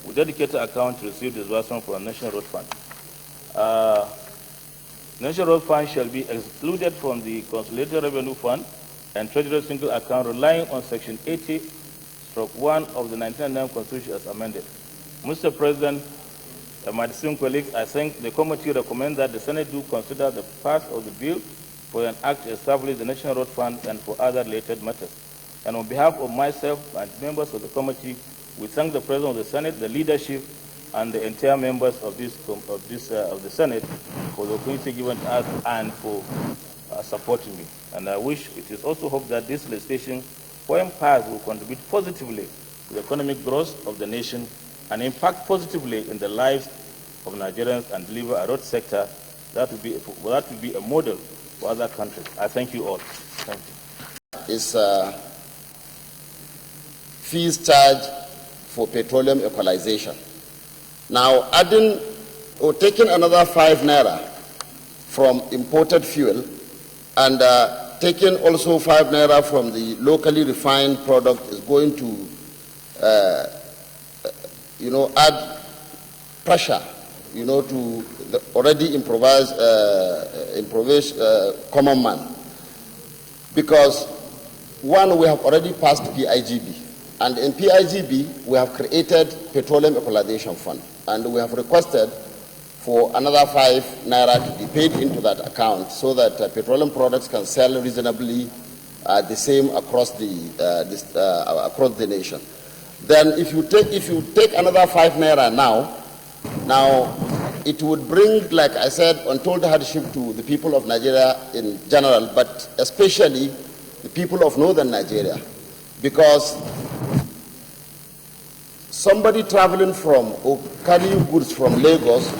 [SPEAKER 7] with dedicated account to receive disbursement from National Road Fund. National Road Fund shall be excluded from the Consolidated Revenue Fund and Treasury Single Account, relying on Section 80/1 of the 1999 Constitution as amended. Mr. President, my distinguished colleagues, I think the committee recommends that the Senate do consider the pass of the bill for an act to establish the National Road Fund and for other related matters. And on behalf of myself and members of the committee, we thank the President of the Senate, the leadership, and the entire members of the Senate for the opportunity given to us and for supporting me. And I wish, it is also hoped that this legislation, when passed, will contribute positively to the economic growth of the nation and impact positively in the lives of Nigerians and deliver a road sector that will be a model for other countries. I thank you all. Thank you.
[SPEAKER 1] Is fees charged for petroleum equalization. Now, adding or taking another 5 naira from imported fuel and taking also 5 naira from the locally refined product is going to add pressure, to the already improvised common man. Because one, we have already passed PIGB, and in PIGB we have created Petroleum Equalization Fund, and we have requested for another 5 naira to be paid into that account so that petroleum products can sell reasonably the same across the nation. then if you take another 5 naira now it would bring, like I said, untold hardship to the people of Nigeria in general, but especially the people of northern Nigeria, because somebody traveling from or carrying goods from Lagos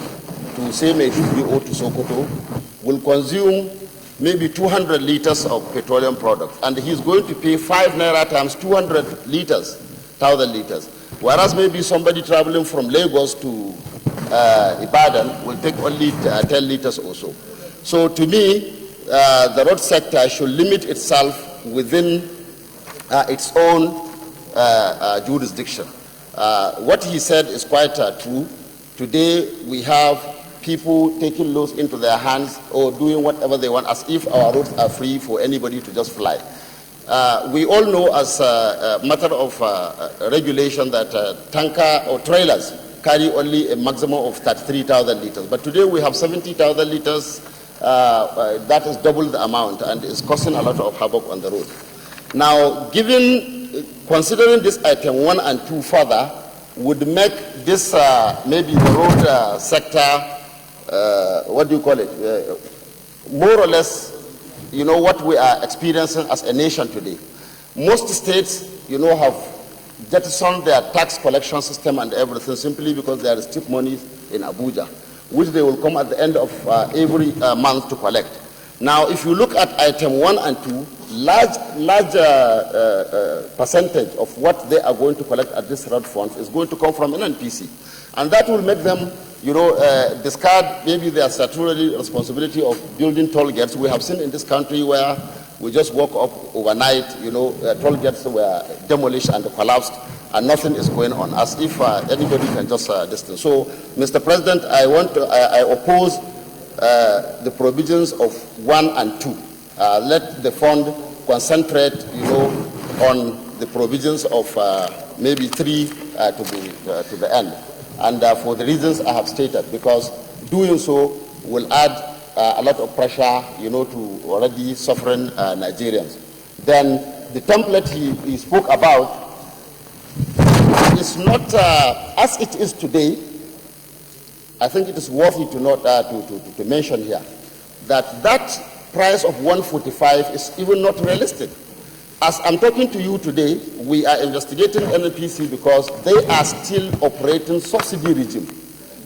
[SPEAKER 1] to say Maiduguri or to Sokoto will consume maybe 200 liters of petroleum products, and he's going to pay 5 naira times 200 liters, 1,000 liters. Whereas maybe somebody traveling from Lagos to Ibadan will take only 10 liters or so. So to me, the road sector should limit itself within its own jurisdiction. What he said is quite true. Today we have people taking laws into their hands or doing whatever they want as if our roads are free for anybody to just fly. We all know as a matter of regulation that tanker or trailers carry only a maximum of 33,000 liters. But today we have 70,000 liters. That is double the amount and is causing a lot of havoc on the road. Now, considering this item 1 and 2 further would make this maybe the road sector, what do you call it, more or less, what we are experiencing as a nation today. Most states, have jettisoned their tax collection system and everything simply because there is cheap money in Abuja, which they will come at the end of every month to collect. Now, if you look at item 1 and 2, large percentage of what they are going to collect at this road fund is going to come from NNPC. And that will make them, discard maybe their statutory responsibility of building toll gates. We have seen in this country where we just woke up overnight, toll gates were demolished and collapsed, and nothing is going on, as if anybody can just distance. So, Mr. President, I oppose the provisions of 1 and 2. Let the fund concentrate, on the provisions of maybe 3 to the end. And for the reasons I have stated, because doing so will add a lot of pressure, to already suffering Nigerians. Then the template he spoke about is not as it is today. I think it is worthy to note to mention here that price of 145 is even not realistic. As I'm talking to you today, we are investigating NNPC because they are still operating subsidy regime.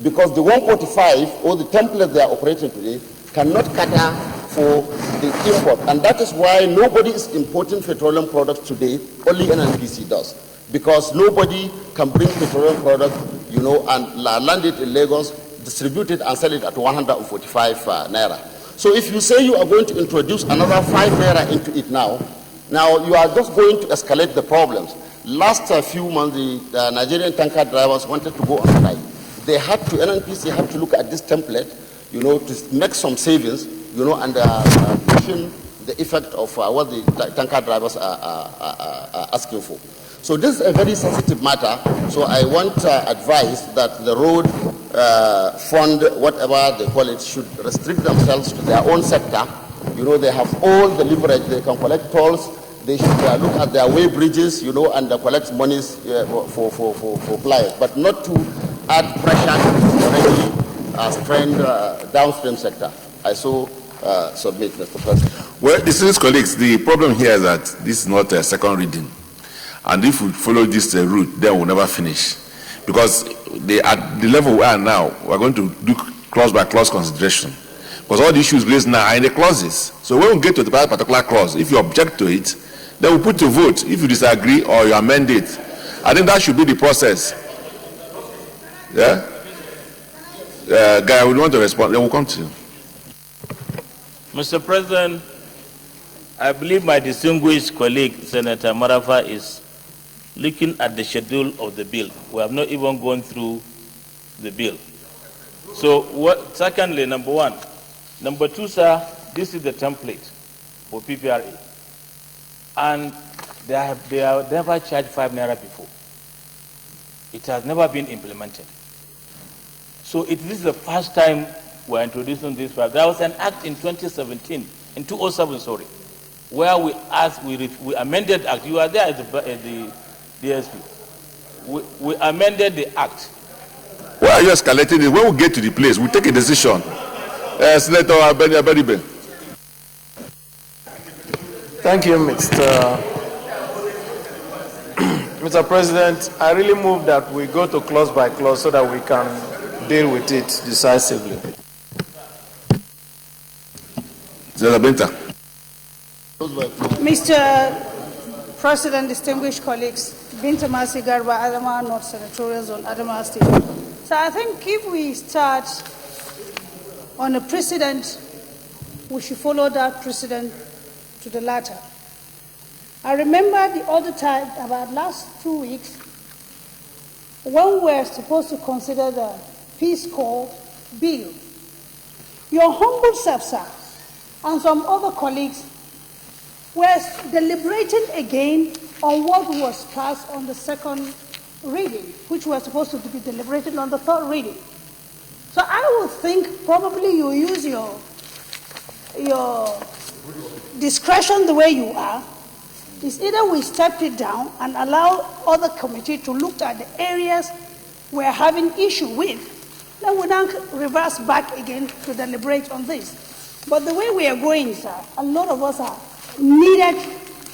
[SPEAKER 1] Because the 145 or the template they are operating today cannot cater for the import. And that is why nobody is importing petroleum products today, only NNPC does. Because nobody can bring petroleum products, and land it in Lagos, distribute it and sell it at 145 naira. So if you say you are going to introduce another 5 naira into it now you are just going to escalate the problems. Last few months, the Nigerian tanker drivers wanted to go on strike. NNPC had to look at this template, to make some savings, and cushion the effect of what the tanker drivers are asking for. So this is a very sensitive matter. So I want to advise that the road fund, whatever they call it, should restrict themselves to their own sector. They have all the leverage. They can collect tolls. They should look at their way bridges, and collect monies for pliers, but not to add pressure to already strained downstream sector. I submit, Mr. President.
[SPEAKER 2] Well, distinguished colleagues, the problem here is that this is not a second reading. And if we follow this route, then we'll never finish. Because at the level we are now, we're going to do clause-by-clause consideration. Because all the issues raised now are in the clauses. So when we get to the particular clause, if you object to it, then we'll put to vote if you disagree or you amend it. I think that should be the process. Yeah? Guy, we want to respond. Then we'll come to you.
[SPEAKER 7] Mr. President, I believe my distinguished colleague, Senator Marafa, is looking at the schedule of the bill. We have not even gone through the bill. So, secondly, number 1. Number 2, sir, this is the template for PPRA. And they have never charged 5 naira before. It has never been implemented. So this is the first time we're introducing this. There was an act in 2017, in 2007, sorry, where we amended the act. You are there as the DSP. we amended the act.
[SPEAKER 2] Why are you escalating it? When we get to the place, we take a decision. Senator Abedibe.
[SPEAKER 4] Thank you, Mr. President. I really move that we go to clause by clause so that we can deal with it decisively.
[SPEAKER 2] Senator Benta.
[SPEAKER 13] Mr. President, distinguished colleagues, Binta Masi Garba, Adamawa North Senatorial Zone, Adamawa State. So I think if we start on a precedent, we should follow that precedent to the latter. I remember the other time, about last 2 weeks, when we were supposed to consider the Peace Corps bill. Your humble self, sir, and some other colleagues were deliberating again on what was passed on the second reading, which was supposed to be deliberated on the third reading. So I would think probably you use your discretion the way you are. It's either we step it down and allow other committee to look at the areas we're having issue with, then we don't reverse back again to deliberate on this. But the way we are going, sir, a lot of us are needed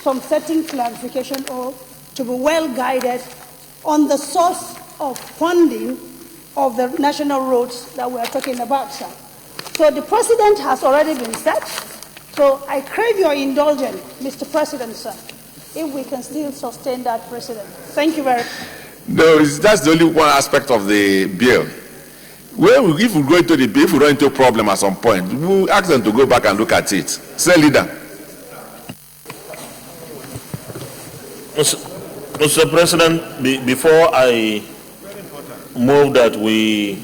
[SPEAKER 13] some certain clarification or to be well guided on the source of funding of the national roads that we are talking about, sir. So the precedent has already been set. So I crave your indulgence, Mr. President, sir, if we can still sustain that precedent. Thank you very much.
[SPEAKER 2] No, that's the only one aspect of the bill. Well, if we go into the bill, if we run into a problem at some point, we'll ask them to go back and look at it. Say, leader.
[SPEAKER 11] Mr. President, before I move that we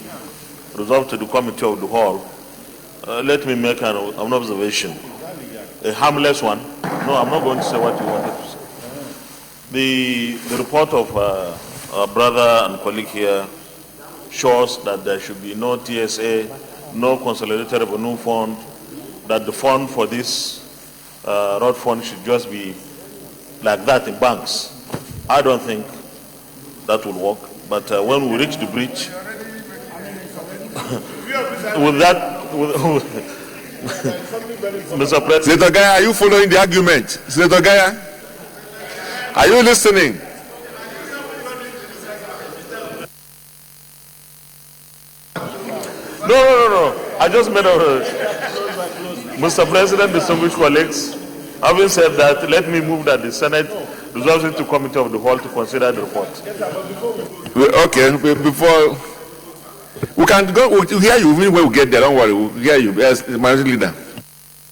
[SPEAKER 11] resolve to the committee of the whole, let me make an observation, a harmless one. No, I'm not going to say what you wanted to say. The report of our brother and colleague here shows that there should be no TSA, no consolidated revenue fund, that the fund for this road fund should just be like that in banks. I don't think that will work. But when we reach the bridge, with that, Mr. President.
[SPEAKER 2] Senator Gaya, are you following the argument? Senator Gaya, are you listening?
[SPEAKER 11] No. I just made a... Mr. President, distinguished colleagues, having said that, let me move that the Senate resolves into committee of the whole to consider the report.
[SPEAKER 2] Okay, before... We can go, we'll hear you when we get there, don't worry, we'll hear you. Yes, Minority Leader.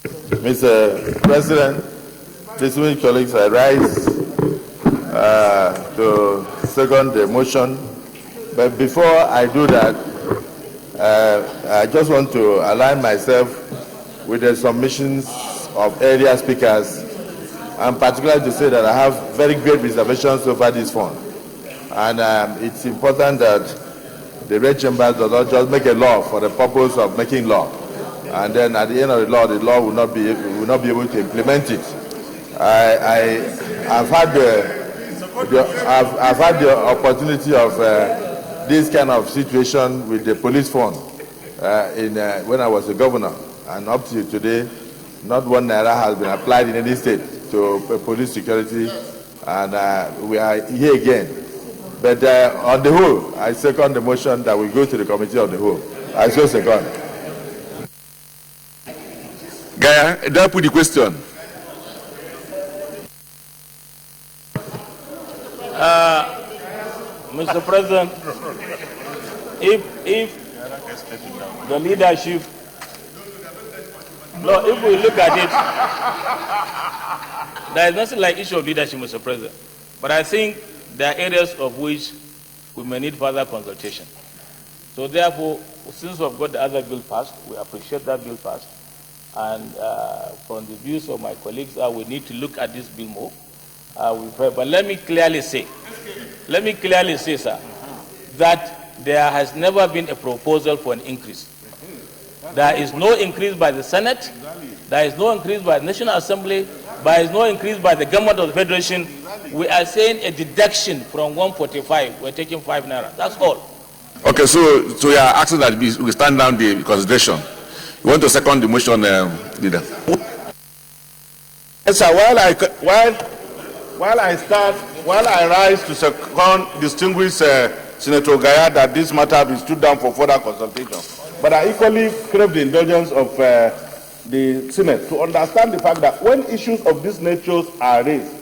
[SPEAKER 9] Mr. President, distinguished colleagues, I rise to second the motion. But before I do that, I just want to align myself with the submissions of earlier speakers, and particularly to say that I have very great reservations over this fund. And it's important that the red chambers does not just make a law for the purpose of making law, and then at the end of the law will not be able to implement it. I've had the opportunity of this kind of situation with the police fund when I was a governor, and up to today, not one naira has been applied in any state to police security, and we are here again. But on the whole, I second the motion that we go to the committee of the whole. I so second.
[SPEAKER 2] Gaya, did I put the question?
[SPEAKER 7] Mr. President, if the leadership, no, if we look at it, there is nothing like issue of leadership, Mr. President. But I think there are areas of which we may need further consultation. So therefore, since we've got the other bill passed, we appreciate that bill passed. And from the views of my colleagues, we need to look at this bill more. But let me clearly say, sir, that there has never been a proposal for an increase. There is no increase by the Senate. There is no increase by the National Assembly. but it's not increased by the government of the Federation, we are saying a deduction from 145. We're taking 5 naira. That's all.
[SPEAKER 2] Okay, so you are asking that we stand down the consideration. You want to second the motion, leader?
[SPEAKER 3] Yes, sir. While I rise to second distinguished Senator Gaya that this matter be stood down for further consultation, but I equally crave the indulgence of the Senate to understand the fact that when issues of this nature are raised,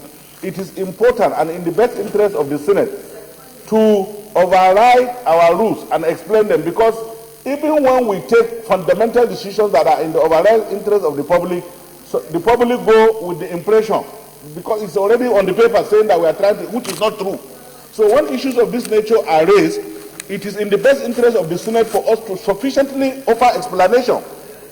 [SPEAKER 3] it is important and in the best interest of the Senate to override our rules and explain them, because even when we take fundamental decisions that are in the overall interest of the public, so the public go with the impression, because it's already on the paper saying that we are trying to, which is not true. So when issues of this nature are raised, it is in the best interest of the Senate for us to sufficiently offer explanation,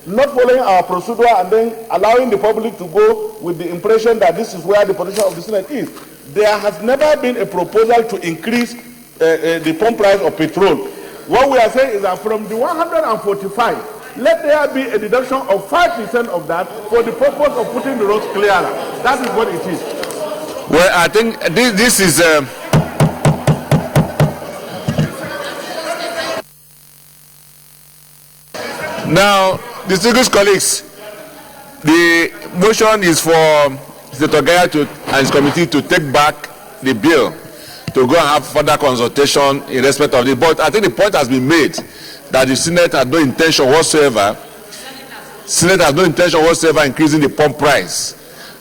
[SPEAKER 3] not following our procedure and then allowing the public to go with the impression that this is where the position of the Senate is. There has never been a proposal to increase the pump price of petrol. What we are saying is that from the 145, let there be a deduction of 5% of that for the purpose of putting the roads clearer. That is what it is.
[SPEAKER 2] Well, I think this is... Now, distinguished colleagues, the motion is for Senator Gaya and his committee to take back the bill, to go and have further consultation in respect of it. But I think the point has been made that the Senate has no intention whatsoever. Senate has no intention whatsoever increasing the pump price.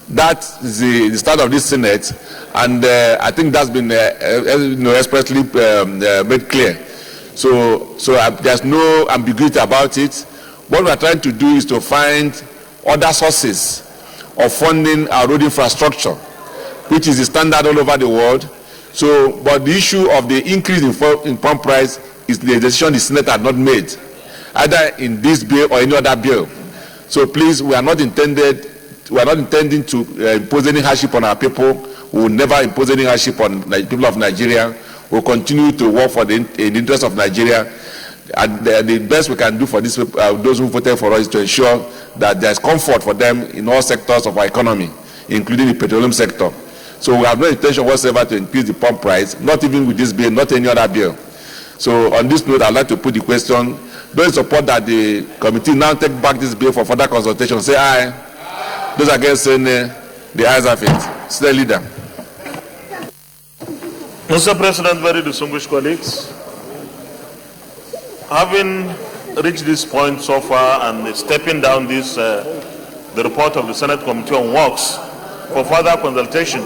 [SPEAKER 2] That is the start of this Senate, and I think that's been expressly made clear. So there's no ambiguity about it. What we are trying to do is to find other sources of funding our road infrastructure, which is the standard all over the world. So, but the issue of the increase in pump price is the decision the Senate had not made, either in this bill or any other bill. So please, we are not intending to impose any hardship on our people. We will never impose any hardship on the people of Nigeria. We will continue to work for in the interest of Nigeria. And the best we can do for these people, those who voted for us, is to ensure that there is comfort for them in all sectors of our economy, including the petroleum sector. So we have no intention whatsoever to increase the pump price, not even with this bill, not any other bill. So on this note, I'd like to put the question: those support that the committee now take back this bill for further consultation, say aye. Those against saying nay, the ayes have it. State leader.
[SPEAKER 11] Mr. President, very distinguished colleagues, having reached this point so far and stepping down this, the report of the Senate Committee on Works for further consultation,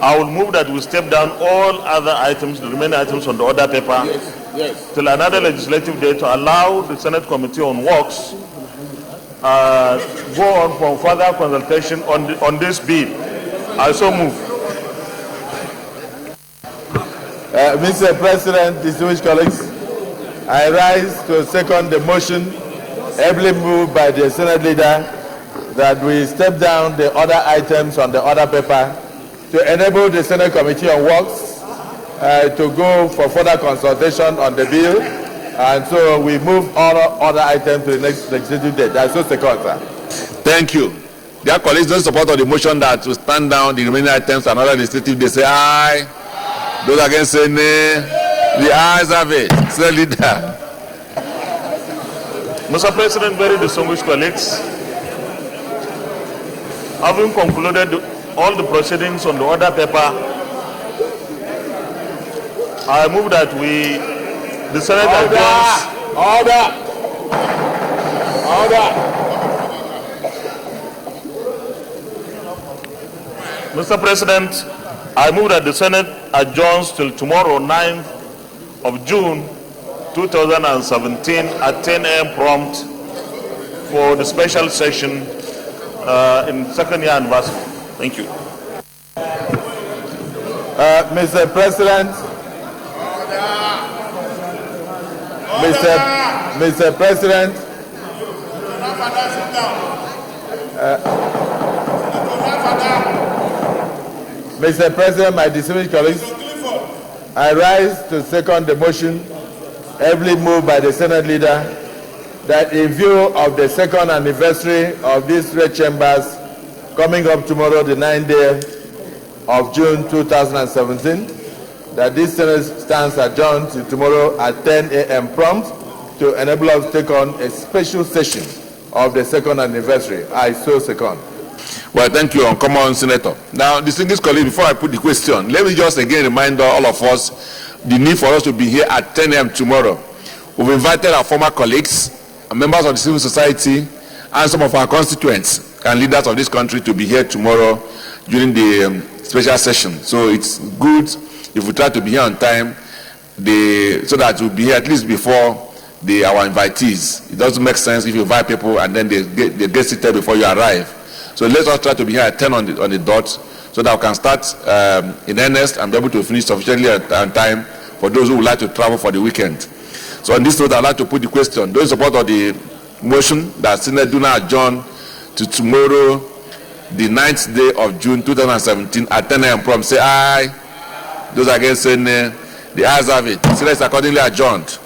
[SPEAKER 11] I will move that we step down all other items, the remaining items on the order paper, till another legislative day to allow the Senate Committee on Works go on for further consultation on this bill. I so move.
[SPEAKER 9] Mr. President, distinguished colleagues, I rise to second the motion ably moved by the Senate leader that we step down the other items on the order paper to enable the Senate Committee on Works to go for further consultation on the bill, and so we move all other items to the next legislative date. That's so second, sir.
[SPEAKER 2] Thank you. Dear colleagues, those support of the motion that to stand down the remaining items to another legislative day, say aye. Those against say nay. The ayes have it. State leader.
[SPEAKER 11] Mr. President, very distinguished colleagues, having concluded all the proceedings on the order paper, I move that the Senate adjourns. Mr. President, I move that the Senate adjourns till tomorrow, 9th of June 2017 at 10 a.m. prompt for the special session in second year anniversary. Thank you.
[SPEAKER 9] Mr. President, Mr. President, Mr. President, my distinguished colleagues, I rise to second the motion ably moved by the Senate leader that in view of the second anniversary of these red chambers coming up tomorrow, the 9th day of June 2017, that this Senate stands adjourned till tomorrow at 10 a.m. prompt to enable us to take on a special session of the second anniversary. I so second.
[SPEAKER 2] Well, thank you, Uncommon Senator. Now, distinguished colleagues, before I put the question, let me just again remind all of us the need for us to be here at 10 a.m. tomorrow. We've invited our former colleagues, members of the civil society, and some of our constituents and leaders of this country to be here tomorrow during the special session. So it's good if we try to be here on time, so that we'll be here at least before our invitees. It doesn't make sense if you invite people and then they get seated before you arrive. So let us try to be here at 10 on the dot, so that we can start in earnest and be able to finish sufficiently on time for those who would like to travel for the weekend. So on this note, I'd like to put the question. Those in support of the motion that Senate do not adjourn to tomorrow, the 9th day of June 2017 at 10 a.m. prompt, say aye. Those against say nay. The ayes have it. Senate is accordingly adjourned.